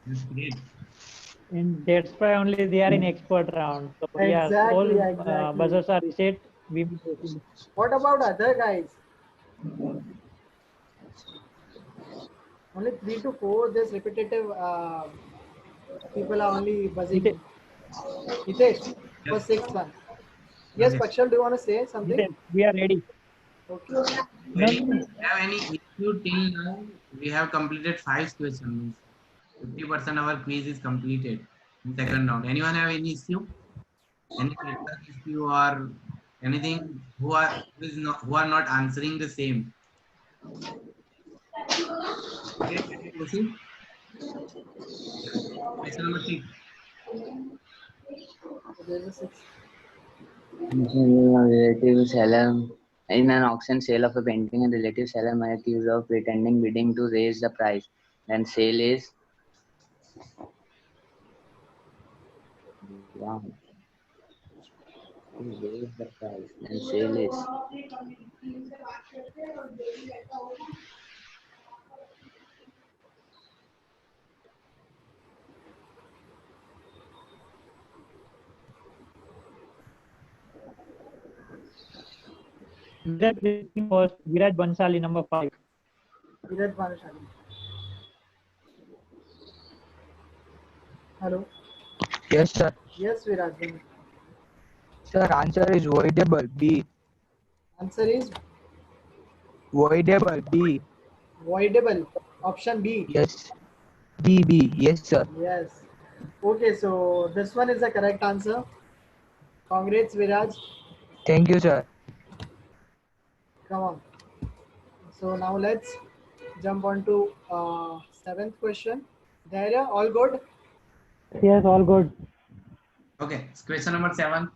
That's great. And that's why only they are in expert round. So yes, all Exactly, exactly. buzzers are reset. We will proceed. What about other guys? Only 3 to 4. This repetitive people are only buzzing. Hitesh, for Yes. sixth one. Yes, Okay. Pakshal, do you want to say something? Hitesh, we are ready. Okay. No, Any, no, no. have any issue till now? We have completed 5 questions. 50% of our quiz is completed in second round. Anyone have any issue? Any network issue or anything who are not answering the same? Okay, can we proceed? Question number 6. There's a sixth. Relative seller in an auction sale of a painting, a relative seller may accuse of pretending bidding to raise the price. Then sale is wrong. To raise the price. Then sale is Viraj taking first. Viraj Bansali, number 5. Viraj Banashali. Hello. Yes, sir. Yes, Viraj. Sir, answer is voidable. B. Answer is Voidable. B. voidable. Option B. Yes. B. B. Yes, sir. Yes. Okay, so this one is the correct answer. Congrats, Viraj. Thank you, sir. Come on. So now let's jump on to seventh question. Dhairya, all good? Yes, all good. Okay, question number 7.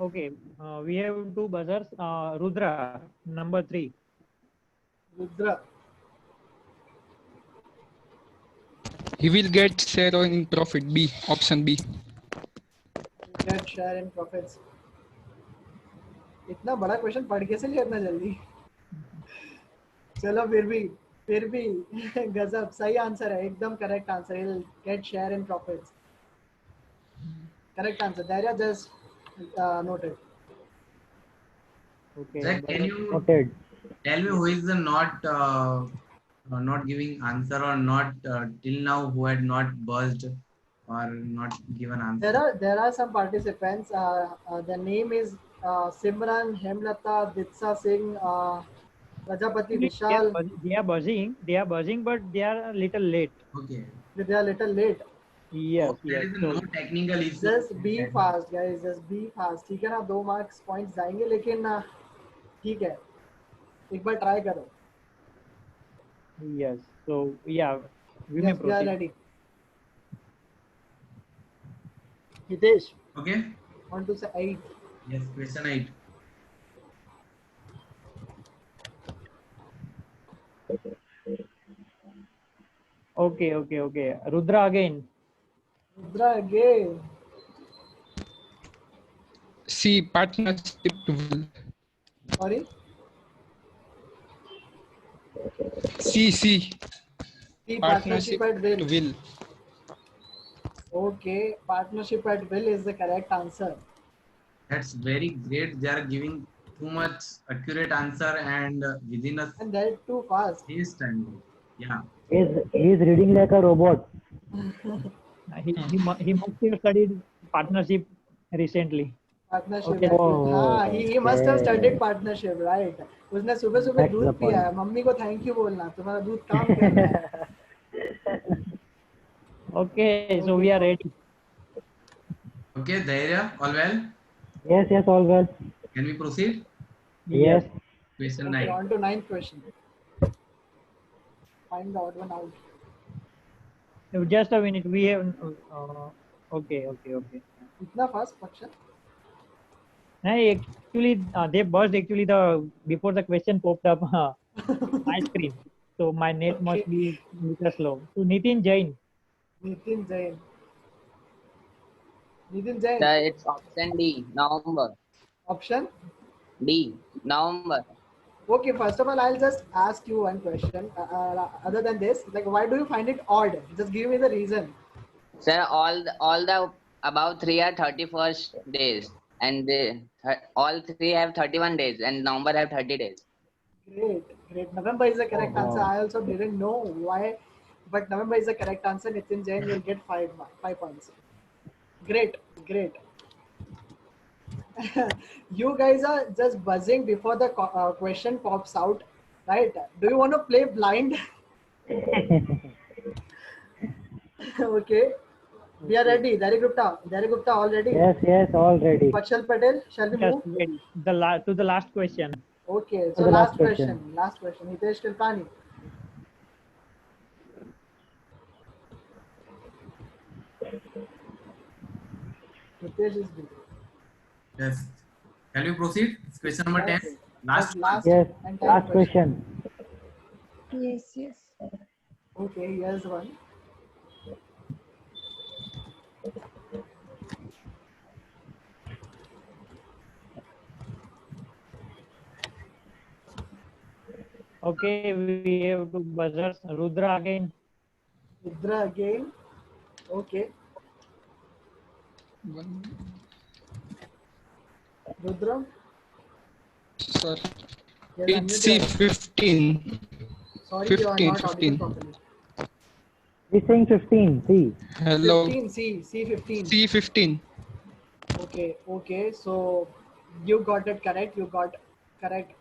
Okay, we have 2 buzzers. Rudra, number 3. Rudra. He will get share in profit. B. Option B. Get share in profits. इतना बड़ा question पढ़ कैसे लिया इतना जल्दी? चलो फिर भी गजब सही आंसर है, एकदम correct answer. He'll get share in profits. Correct answer. Dhairya, just noted. Okay. Jack, can you Noted. tell me who is the not giving answer or not till now who had not buzzed or not given answer? There are some participants. The name is Simran, Hemlata, Ditsa Singh, Prajapati Vishal. They are buzzing, but they are a little late. Okay. They are little late. Yes, There yes. is So, no technical issue. Just be fast, guys. Just be fast. ठीक है ना? 2 marks points जाएंगे, लेकिन ठीक है. एक बार try करो. yes. So, yeah, we may Yes, we are proceed. ready. Hitesh, Okay. on to say 8. Yes, question 8. Okay. Rudra again. Rudra again. C. Partnership will. Sorry. C. See, partnership at will. will. Okay, partnership at will is the correct answer. That's very great. They are giving too much accurate answer and within a And they're too fast. space time. Yeah. He's reading like a robot. He must have studied partnership recently. Partnership. Okay. at will. हाँ, he must have okay. studied partnership, right? उसने सुबह सुबह That's दूध the पिया है. Mummy को thank you बोलना. तुम्हारा दूध काम कर रहा है. Okay, so we are ready. Okay, Dhairya, all well? Yes, all well. Can we proceed? Yes. Question Okay, 9. on to 9th question. Find the odd one out. Just a minute. We have Okay. इतना fast Pakshan? No, actually, they burst actually before the question popped up in my screen. So my net must Okay. be little slow. So Nitin Jain. Nitin Jain. Nitin Jain. Sir, it's option D, November. Option? D, November. Okay, first of all, I'll just ask you one question. Other than this, like, why do you find it odd? Just give me the reason. Sir, all the above three are 31st days, and all three have 31 days, and November have 30 days. Great. November is the correct answer. I also didn't know why, but November is the correct answer. Nitin Jain, you'll get 5 points. Great. You guys are just buzzing before the question pops out, right? Do you want to play blind? Okay. We are ready. Derek Gupta, all ready? Yes, all ready. Pakshal Patel, shall we Just move? ready. To the last question. Okay, so The last last question. question. Last question. Hitesh Kilpani. Hitesh is busy. Yes. Can we proceed? It's question number 10. Okay. Last. Last Yes, and time last question. Yes. Okay, here's one. Okay, we have two buzzers. Rudra again. Rudra again. Okay. Rudra. Sir, Yes, it's unmute your- C15. Sorry, you are 15, not audible 15. properly. He's saying 15. See. Hello. 15, C15. C15. Okay. So you got it correct. You got correct.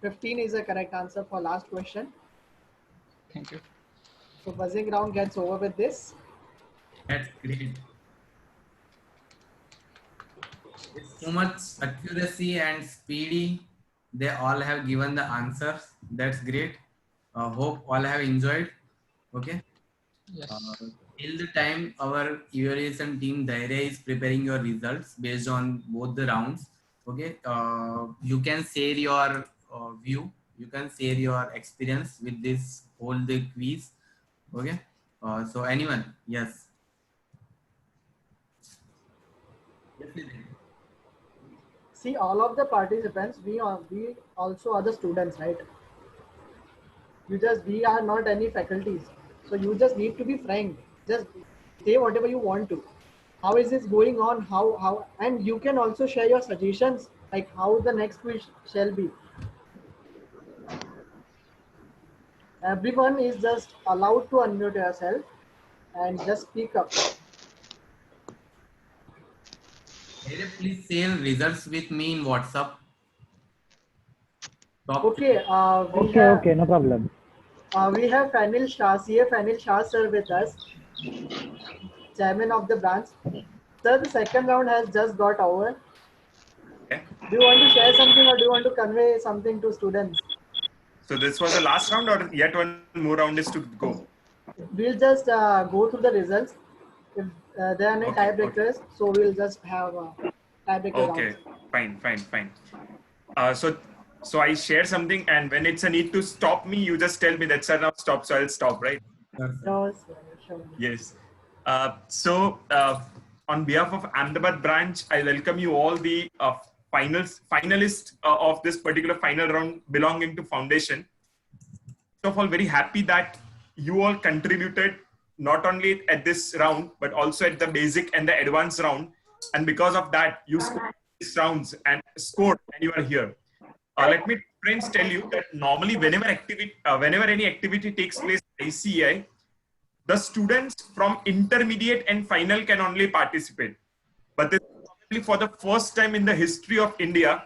15 is the correct answer for last question. Thank you. So buzzing round gets over with this. That's great. It's so much accuracy and speedy. They all have given the answers. That's great. Hope all have enjoyed. Okay. Yes. Till the time our evaluation team Dhairya is preparing your results based on both the rounds. Okay. You can share your view. You can share your experience with this whole the quiz. Okay. So anyone? Yes. Yes, Nitin. See, all of the participants, we also are the students, right? We are not any faculties. So you just need to be frank. Just say whatever you want to. How is this going on? How, and you can also share your suggestions, like how the next quiz shall be. Everyone is just allowed to unmute yourself and just speak up. Dhairya, please share results with me in WhatsApp. Okay, Okay, no problem. we have Fanil Shah, CA Fanil Shah sir with us, chairman of the branch. Sir, the second round has just got over. Okay. Do you want to share something or do you want to convey something to students? So this was the last round, or yet one more round is to go? We'll just go through the results. If there are any Okay, tiebreakers, so we'll just have tiebreaker Okay, rounds. fine. So I share something, and when it's a need to stop me, you just tell me that sir now stop, so I'll stop, right? Sure. Yes. On behalf of Ahmedabad branch, I welcome you all the finalists of this particular final round belonging to foundation. First of all, very happy that you all contributed not only at this round, but also at the basic and the advanced round. And because of that, you scored these rounds and scored, and you are here. Let me, friends, tell you that normally whenever any activity takes place at ICEI, the students from intermediate and final can only participate. But this is probably for the first time in the history of India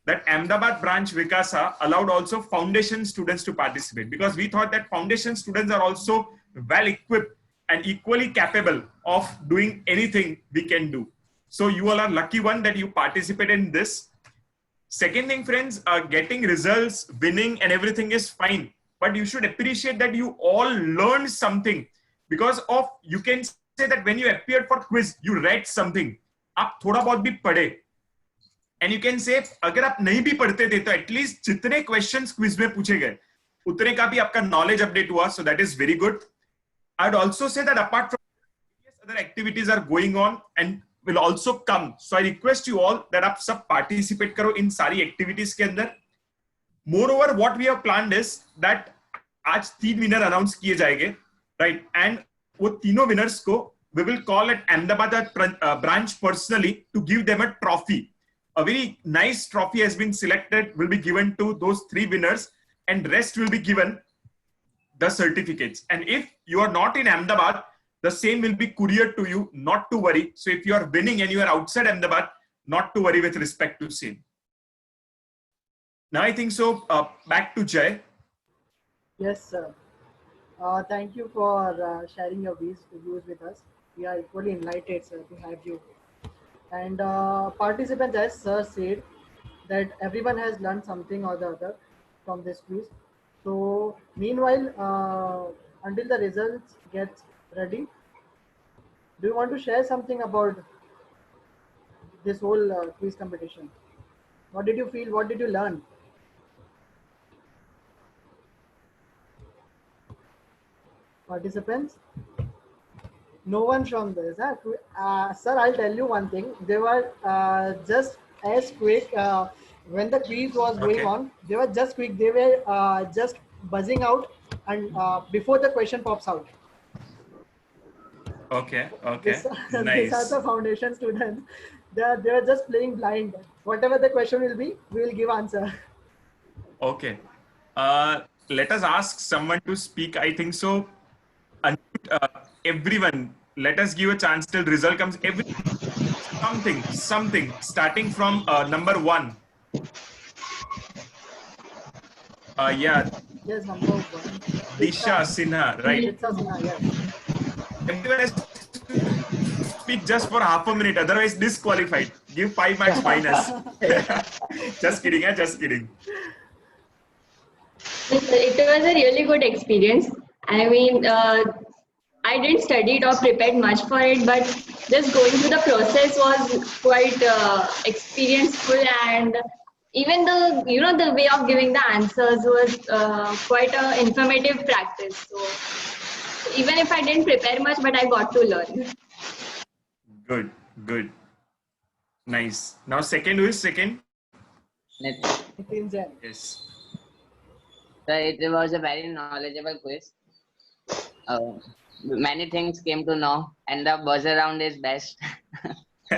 that Ahmedabad branch Vikasa allowed also foundation students to participate, because we thought that foundation students are also well equipped and equally capable of doing anything we can do. So you all are lucky one that you participated in this. Second thing, friends, getting results, winning and everything is fine. But you should appreciate that you all learned something, because of, you can say that when you appeared for quiz, you read something. आप थोड़ा बहुत भी पढ़े. And you can say, अगर आप नहीं भी पढ़ते थे तो एटलीस्ट जितने क्वेश्चंस क्विज में पूछे गए उतने का भी आपका नॉलेज अपडेट हुआ. So that is very good. I'd also say that apart from other activities are going on and will also come. So I request you all that आप सब participate करो इन सारी activities के अंदर. Moreover, what we have planned is that आज 3 winner announce किए जाएंगे, right? And वो तीनों winners को we will call at Ahmedabad branch personally to give them a trophy. A very nice trophy has been selected, will be given to those 3 winners, and rest will be given the certificates. And if you are not in Ahmedabad, the same will be couriered to you, not to worry. So if you are winning and you are outside Ahmedabad, not to worry with respect to same. Now I think so, back to Jay. Yes, sir. Thank you for sharing your views with us. We are equally enlightened, sir, to have you. And participants, as sir said, that everyone has learned something or the other from this quiz. So meanwhile, until the results get ready, do you want to share something about this whole quiz competition? What did you feel? What did you learn? Participants? No one from this. Sir, I'll tell you one thing. They were just as quick when the quiz was going on. They were just quick. They were just buzzing out, and before the question pops out. Okay. These Nice. are the foundation students. They are just playing blind. Whatever the question will be, we will give answer. Okay. Let us ask someone to speak. I think so. Everyone, let us give a chance till result comes. Something starting from number 1. Yeah. Yes, number 1. Disha Sinha, right? Disha Sinha, yes. Everyone has to speak just for half a minute, otherwise disqualified. Give 5 marks minus. Just kidding, just kidding. It was a really good experience. I mean, I didn't study it or prepared much for it, but just going through the process was quite experienceful, and even the way of giving the answers was quite an informative practice. So even if I didn't prepare much, but I got to learn. Good. Nice. Now second, who is second? Yes. So it was a very knowledgeable quiz. Many things came to know, and the buzzer round is best. So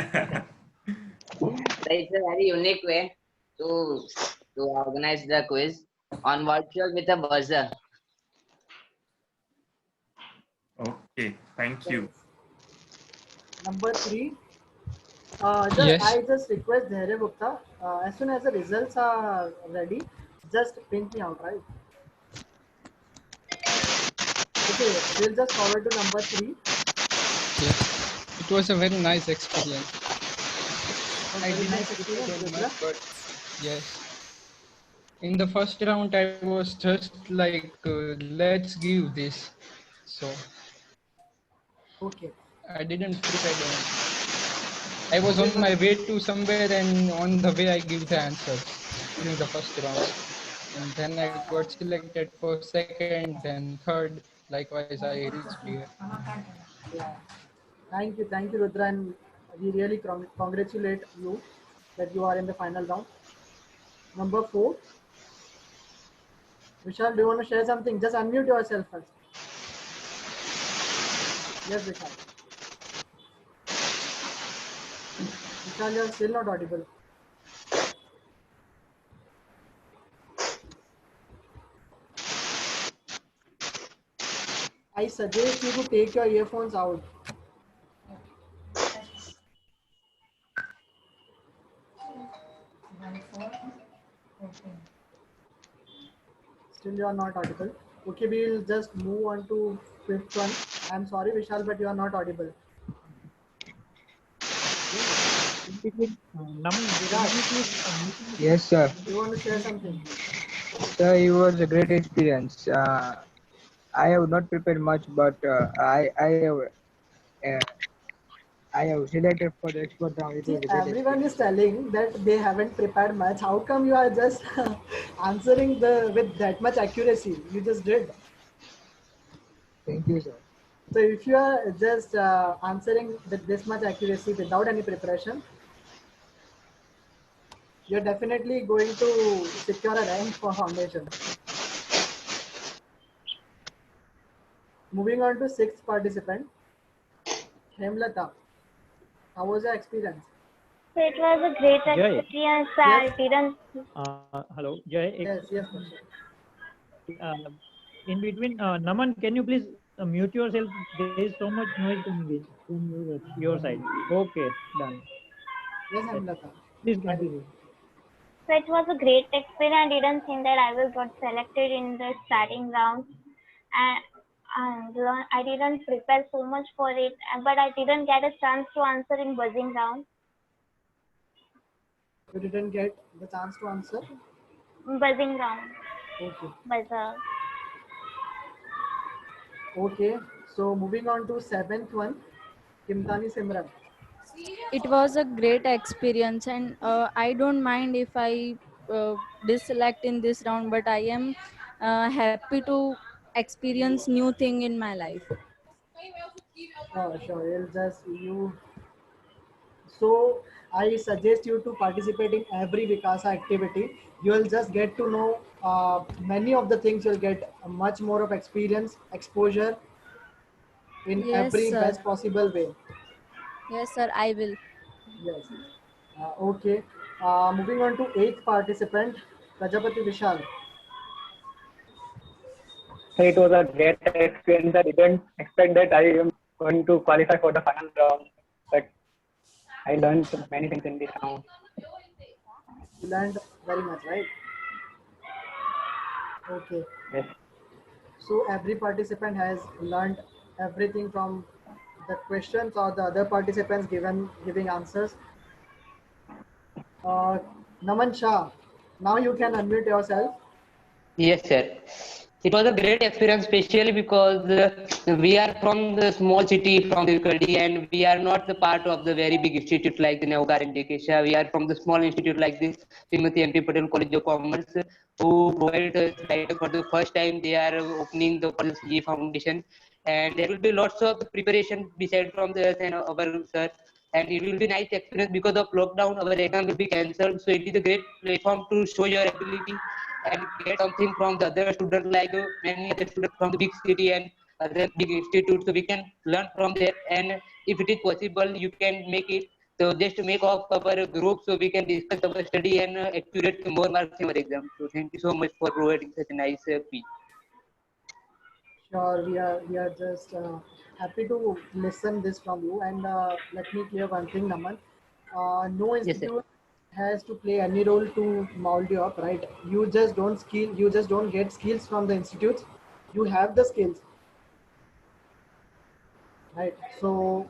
it's a very unique way to organize the quiz on virtual with a buzzer. Okay, thank you. Number 3. Yes. I just request Dhairya Gupta, as soon as the results are ready, just print me out, right? Okay, we'll just forward to number 3. Yes. It was a very nice experience. I Very didn't nice prepare experience, much, Rudra. but yes. In the first round, I was just like, let's give this. So Okay. I didn't prepare anything. I was on my way to somewhere, and on the way I give the answers during the first round. And then I got selected for second, then third. Likewise, I reached here. Yeah. Thank you, Rudra, and we really congratulate you that you are in the final round. Number 4. Vishal, do you want to share something? Just unmute yourself first. Yes, Vishal. Vishal, you are still not audible. I suggest you to take your earphones out. Still you are not audible. Okay, we will just move on to 5th one. I'm sorry, Vishal, but you are not audible. Yes, sir. You want to share something? Sir, it was a great experience. I have not prepared much, but I have I have selected for the expert round. It See, was a great everyone is telling that they haven't prepared much. How come you are just answering with that much accuracy? You just did. Thank you, sir. So if you are just answering with this much accuracy without any preparation, you're definitely going to secure a rank for foundation. Moving on to sixth participant, Hemlata. How was your experience? It was a great Jay. experience. Yes. I didn't. Hello, Jay. Yes, for sure. In between, Naman, can you please mute yourself? There is so much noise coming in from your side. Okay, done. Yes, Hemlata. Please continue. So it was a great experience. I didn't think that I will got selected in the starting round, and I didn't prepare so much for it. But I didn't get a chance to answer in buzzing round. You didn't get the chance to answer? Buzzing round. Okay. Buzzer. Okay. So moving on to seventh one, Kimtani Simran. It was a great experience, and I don't mind if I deselect in this round, but I am happy to experience new thing in my life. Oh, sure. So I suggest you to participate in every Vikasa activity. You will just get to know many of the things. You'll get much more of experience, exposure in Yes, every sir. best possible way. Yes, sir, I will. Yes. Okay. Moving on to eighth participant, Prajapati Vishal. So it was a great experience. I didn't expect that I am going to qualify for the final round, but I learned many things in this round. You learned very much, right? Okay. Yes. So every participant has learned everything from the questions or the other participants giving answers. Naman Shah, now you can unmute yourself. Yes, sir. It was a great experience, especially because we are from the small city from Tirupati, and we are not the part of the very big institute like the Navgar and Dekesha. We are from the small institute like this Srimati M.P. Patel College of Commerce, who provide us like for the first time they are opening the CE Foundation, and there will be lots of preparation beside from the and our sir. And it will be nice experience because of lockdown. Our exam will be cancelled, so it is a great platform to show your ability and get something from the other students, like many other students from the big city and other big institutes. So we can learn from there, and if it is possible, you can make it. So just to make off our group, so we can discuss our study and accurate more marks in our exam. So thank you so much for providing such a nice speech. Sure, we are just happy to listen this from you. And let me clear one thing, Naman. No Yes, sir. institute has to play any role to mold you up, right? You just don't get skills from the institutes. You have the skills, right? So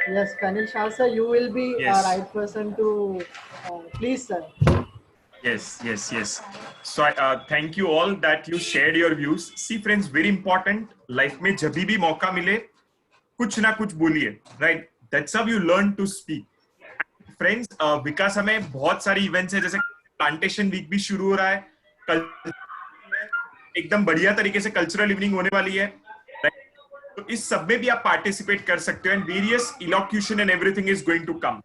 yes, Kanil Shah sir, you will be Yes. a right person to please, sir. Yes. So thank you all that you shared your views. See friends, very important. Life में जब भी मौका मिले, कुछ ना कुछ बोलिए, right? That's how you learn to speak. Friends, विकासा में बहुत सारी इवेंट्स है, जैसे प्लांटेशन वीक भी शुरू हो रहा है, कल एकदम बढ़िया तरीके से कल्चरल इवनिंग होने वाली है, right? तो इस सब में भी आप पार्टिसिपेट कर सकते हो, and various elocution and everything is going to come.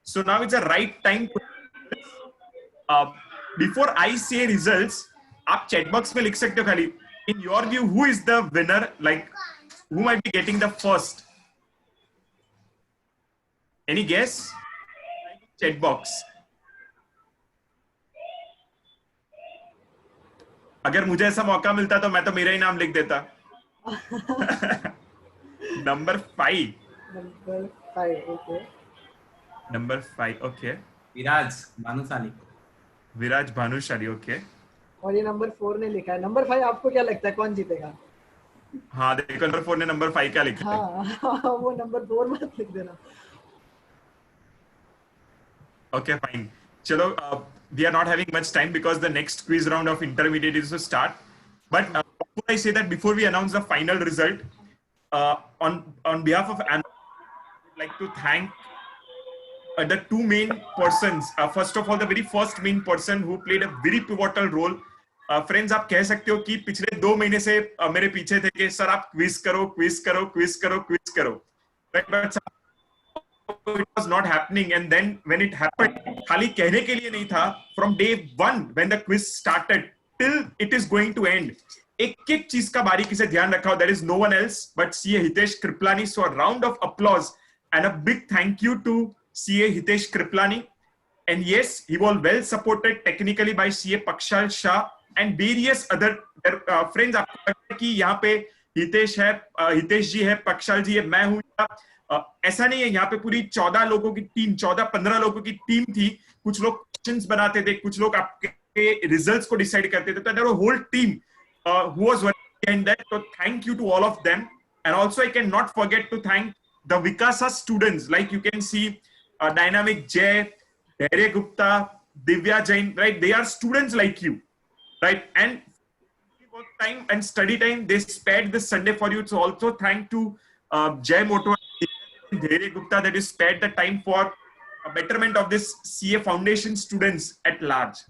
So now it's the right time to before I say results, आप chat box में लिख सकते हो खाली. In your view, who is the winner? Like, who might be getting the first? Any guess? Chat box. अगर मुझे ऐसा मौका मिलता तो मैं तो मेरा ही नाम लिख देता. Number 5. Number 5, okay. Number 5, okay. विराज भानुशाली. विराज भानुशाली, okay. और ये नंबर 4 ने लिखा है. नंबर 5 आपको क्या लगता है कौन जीतेगा? हाँ देखो नंबर 4 ने नंबर 5 क्या लिखा है. हाँ वो नंबर 4 मत लिख देना. Okay, fine. Chalo, we are not having much time because the next quiz round of intermediate is to start. But before I say that, before we announce the final result, on behalf of like to thank the two main persons. First of all, the very first main person who played a very pivotal role. Friends, आप कह सकते हो कि पिछले 2 महीने से मेरे पीछे थे कि सर आप क्विज करो, क्विज करो, क्विज करो, क्विज करो. But it was not happening, and then when it happened, खाली कहने के लिए नहीं था. From day 1 when the quiz started till it is going to end, एक एक चीज का बारीकी से ध्यान रखा. There is no one else but CA Hitesh Kriplani. So a round of applause and a big thank you to CA Hitesh Kriplani. And yes, he was well supported technically by CA Pakshal Shah and various other friends. आपको लगता है कि यहाँ पे हितेश है, हितेश जी है, पक्षाल जी है, मैं हूँ. ऐसा नहीं है. यहाँ पे पूरी 14 लोगों की टीम, 14-15 लोगों की टीम थी. कुछ लोग क्वेश्चंस बनाते थे, कुछ लोग आपके रिजल्ट्स को डिसाइड करते थे. तो there was a whole team who was working behind that. So thank you to all of them. And also I cannot forget to thank the Vikasa students. Like you can see Dynamic Jay, Dhairya Gupta, Divya Jain, right? They are students like you, right? And work time and study time they spared this Sunday for you. So also thank to Jay Moto and Dhairya Gupta that is spared the time for a betterment of this CA Foundation students at large.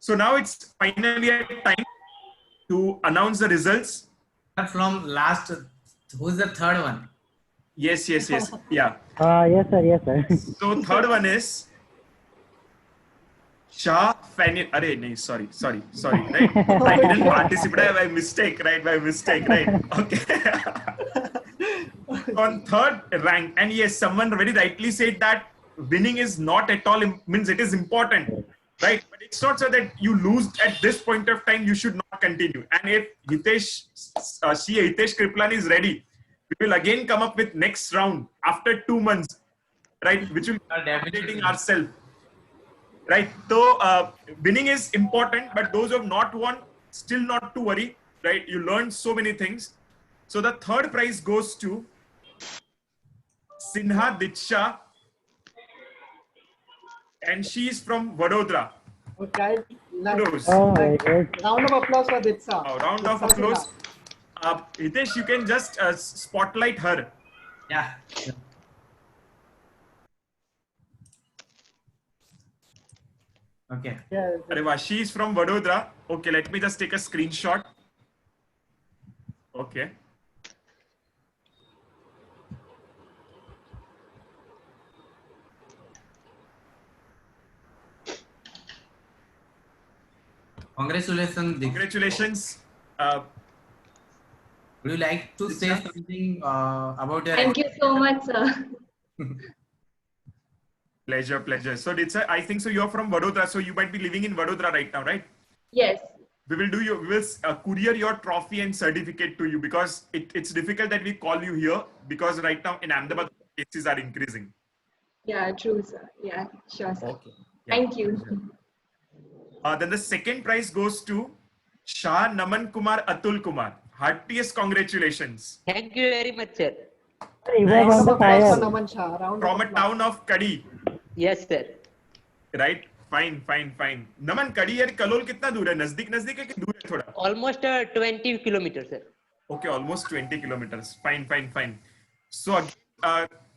So now it's finally a time to announce the results. From last, who's the third one? Yes. Yeah. Yes, sir. So third one is Shah Fanny. Arey, nahi, sorry. Right? I didn't participate by mistake, right? Okay. On third rank, and yes, someone very rightly said that winning is not at all means it is important, right? But it's not so that you lose at this point of time, you should not continue. And if Hitesh Kriplani is ready, we will again come up with next round after 2 months, right? Which will be updating ourselves, right? So winning is important, but those who have not won, still not to worry, right? You learned so many things. So the third prize goes to Sinha Diksha, and she is from Vadodara. Okay. Kudos. Round of applause for Ditsa. Round of applause. Hitesh, you can just spotlight her. Yeah. Okay. Yeah. She is from Vadodara. Okay, let me just take a screenshot. Okay. Congratulations. Congratulations. Would you like to say something about your? Thank you so much, sir. Pleasure. So I think so. You're from Vadodara, so you might be living in Vadodara right now, right? Yes. We will courier your trophy and certificate to you, because it's difficult that we call you here, because right now in Ahmedabad cases are increasing. Yeah, true, sir. Yeah, sure, sir. Okay. Yeah. Thank you. Then the second prize goes to Shah Naman Kumar Atul Kumar. Heartiest congratulations. Thank you very much, sir. He was on the fire. From a town of Kadi. Yes, sir. Right? Fine. Naman, Kadi और कलोल कितना दूर है? नजदीक है कि दूर है थोड़ा? Almost 20 kilometers, sir. Okay, almost 20 kilometers. Fine. So,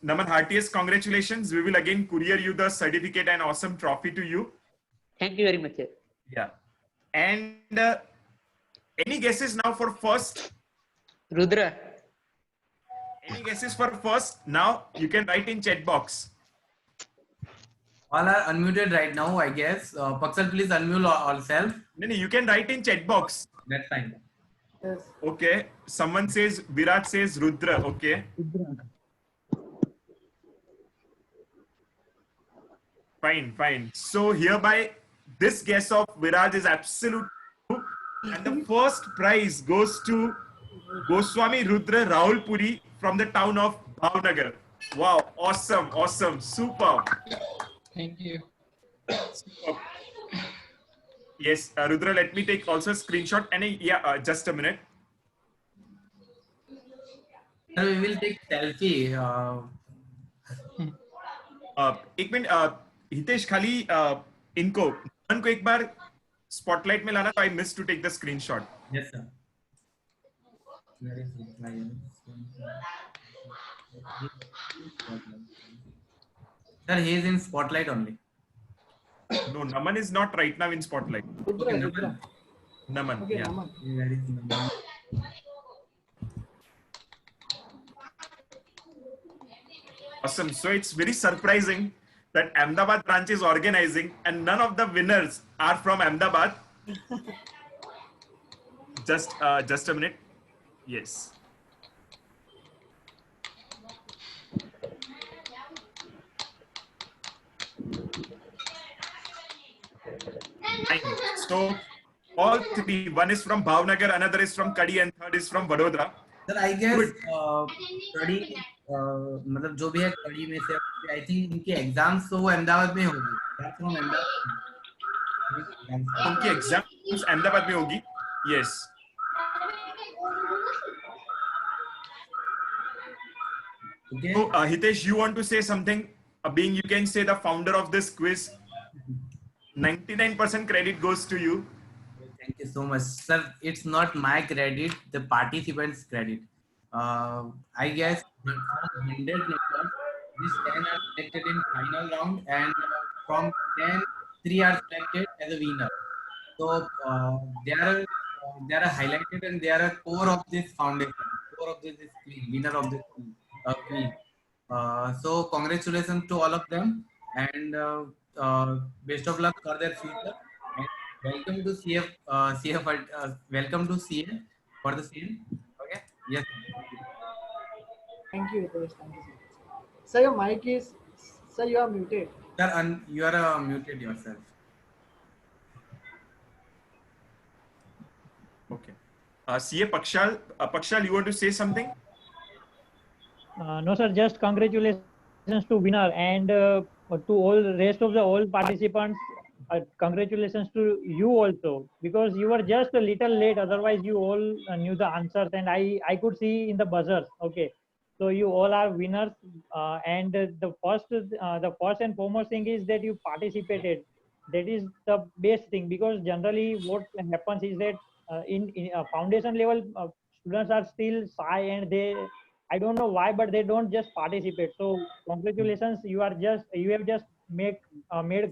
Naman, heartiest congratulations. We will again courier you the certificate and awesome trophy to you. Thank you very much, sir. Yeah. And any guesses now for first? Rudra. Any guesses for first? Now you can write in chat box. All are unmuted right now, I guess. Paksal, please unmute yourself. No, you can write in chat box. That's fine. Yes. Okay. Someone says, Virat says Rudra. Okay. Fine. So hereby, this guess of Virat is absolute true. And the first prize goes to Goswami Rudra Rahul Puri from the town of Bhavnagar. Wow. Awesome. Superb. Thank you. Yes, Rudra, let me take also a screenshot. And just a minute. Sir, we will take selfie. एक minute Hitesh खाली इनको एक बार spotlight में लाना. I missed to take the screenshot. Yes, sir. Sir, he is in spotlight only. No, Naman is not right now in spotlight. Okay, Naman. Naman, Okay, yeah. Naman. Where is Naman? Awesome. So it's very surprising that Ahmedabad branch is organizing and none of the winners are from Ahmedabad. Just a minute. Yes. Fine. So all three, one is from Bhavnagar, another is from Kadi, and third is from Vadodara. Sir, I guess कड़ी मतलब जो भी है कड़ी में से I think इनके exams तो वो अहमदाबाद में होगी. That's from Ahmedabad. उनकी एग्जाम्स अहमदाबाद में होगी. Yes. Okay. So Hitesh, you want to say something? Being you can say the founder of this quiz. 99% credit goes to you. Thank you so much, sir. It's not my credit, the participants' credit. I guess from 100 members, these 10 are selected in final round, and from 10, 3 are selected as a winner. So they are highlighted, and they are a core of this foundation, core of this winner of this quiz. So congratulations to all of them, and best of luck for their future. And welcome to CF. Welcome to CF for the same. Okay. Yes. Thank you, Hitesh. Thank you so much. Sir, your mic is. Sir, you are muted. Sir, you are muted yourself. Okay. CA Pakshal, Pakshal, you want to say something? No, sir. Just congratulations to winner and to all rest of the all participants. Congratulations to you also, because you were just a little late. Otherwise, you all knew the answers, and I could see in the buzzers. Okay, so you all are winners. And the first and foremost thing is that you participated. That is the best thing, because generally what happens is that in foundation level students are still shy, and I don't know why, but they don't just participate. So congratulations, you have just made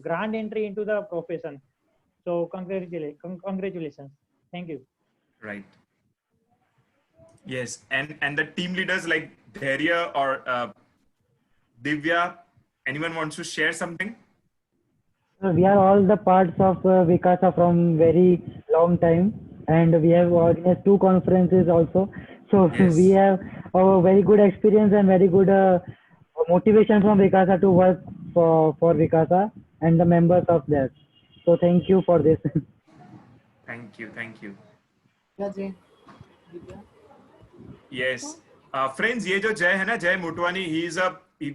grand entry into the profession. So congratulations. Thank you. Right. Yes, and the team leaders like Dhairya or Divya, anyone wants to share something? We are all the parts of Vikasa from very long time, and we have organized 2 conferences also. So Yes. we have a very good experience and very good motivation from Vikasa to work for Vikasa and the members of that. So thank you for this. Thank you. Yeah, Jay. Divya? Yes. Friends, ये जो जय है ना, जय Motwani, he is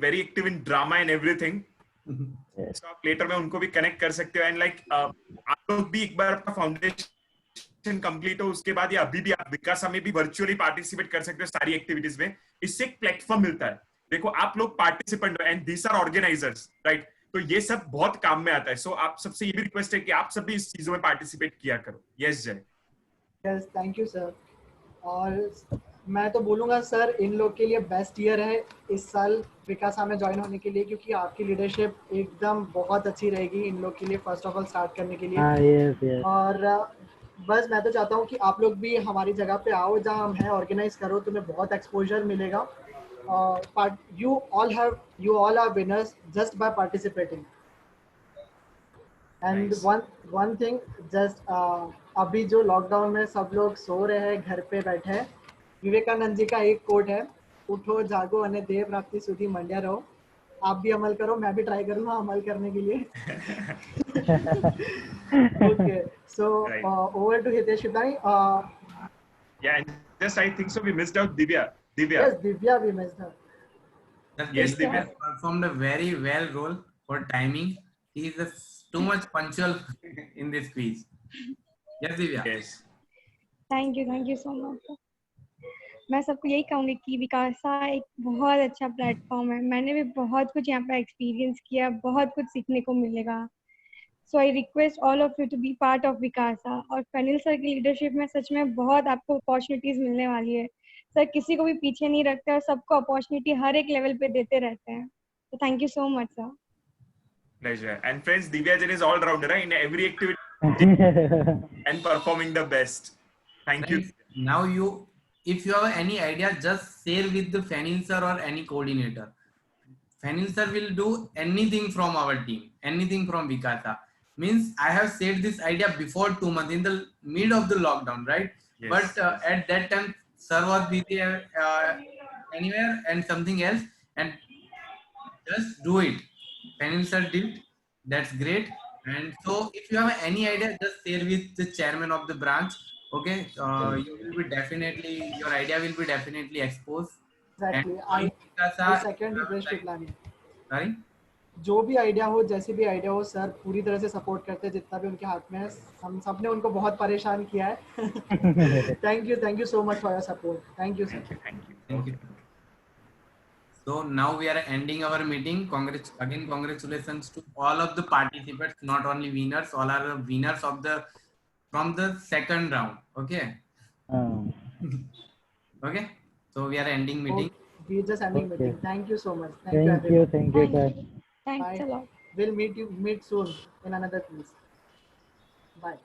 very active in drama and everything. So आप later में उनको भी connect कर सकते हो, and like आप लोग भी एक बार अपना फाउंडेशन कंप्लीट हो उसके बाद या अभी भी आप विकासा में भी वर्चुअली पार्टिसिपेट कर सकते हो सारी एक्टिविटीज में. इससे एक प्लेटफॉर्म मिलता है. देखो आप लोग पार्टिसिपेंट हो and these are organisers, right? तो ये सब बहुत काम में आता है. सो आप सबसे ये भी रिक्वेस्ट है कि आप सब भी इस चीजों में पार्टिसिपेट किया करो. यस जय. Yes, thank you sir. और मैं तो बोलूँगा सर, इन लोग के लिए बेस्ट ईयर है इस साल विकासा में ज्वाइन होने के लिए, क्योंकि आपकी लीडरशिप एकदम बहुत अच्छी रहेगी इन लोग के लिए फर्स्ट ऑफ ऑल स्टार्ट करने के लिए. yes. और बस मैं तो चाहता हूँ कि आप लोग भी हमारी जगह पे आओ जहाँ हम हैं, ऑर्गेनाइज करो, तुम्हें बहुत एक्सपोजर मिलेगा. You all are winners just by participating. And Nice. one thing, just अभी जो लॉकडाउन में सब लोग सो रहे हैं, घर पे बैठे हैं, विवेकानंद जी का एक कोट है, उठो जागो अने देव प्राप्ति सुधी मंड्या रहो. आप भी अमल करो, मैं भी ट्राई करूंगा अमल करने के लिए. Okay, so Right. over to Hitesh Shivdani. Yeah, and just I think so we missed out Divya. Yes, Divya, we missed her. Yes, Divya. has performed a very well role for timing. He is too much punctual in this quiz. Yes, Divya. Yes. Thank you so much. मैं सबको यही कहूँगी कि विकासा एक बहुत अच्छा platform है. मैंने भी बहुत कुछ यहाँ पर एक्सपीरियंस किया, बहुत कुछ सीखने को मिलेगा. So I request all of you to be part of Vikasa. और फैनिल सर की लीडरशिप में सच में बहुत आपको अपॉर्चुनिटीज मिलने वाली है. सर किसी को भी पीछे नहीं रखते और सबको अपॉर्चुनिटी हर एक लेवल पे देते रहते हैं. So thank you so much, sir. Pleasure. And friends, Divya Jain is all rounder, right? In every activity and performing the best. Thank you. Friends, now if you have any idea, just share with the Fanil sir or any coordinator. Fanil sir will do anything from our team, anything from Vikasa. Means I have said this idea before 2 months in the mid of the lockdown, right? Yes. But at that time, sir was busy anywhere and something else, and just do it. Fanil sir did. That's great. And so, if you have any idea, just share with the chairman of the branch. Okay, you will be definitely, your idea will be definitely exposed. Exactly. And I second the best plan. Sorry. जो भी idea हो, जैसे भी idea हो, sir पूरी तरह से support करते हैं जितना भी उनके हाथ में है. हम सब ने उनको बहुत परेशान किया है. Thank you so much for your support. Thank you, sir. Thank you. So now we are ending our meeting. Congratulations to all of the participants, not only winners. All are the winners of from the second round. Okay. Okay. So we are ending meeting. Okay. We just ending Okay. meeting. Thank you so much. Thank you, everyone. thank you, sir. Thanks Bye. a lot. We'll meet soon in another place. Bye.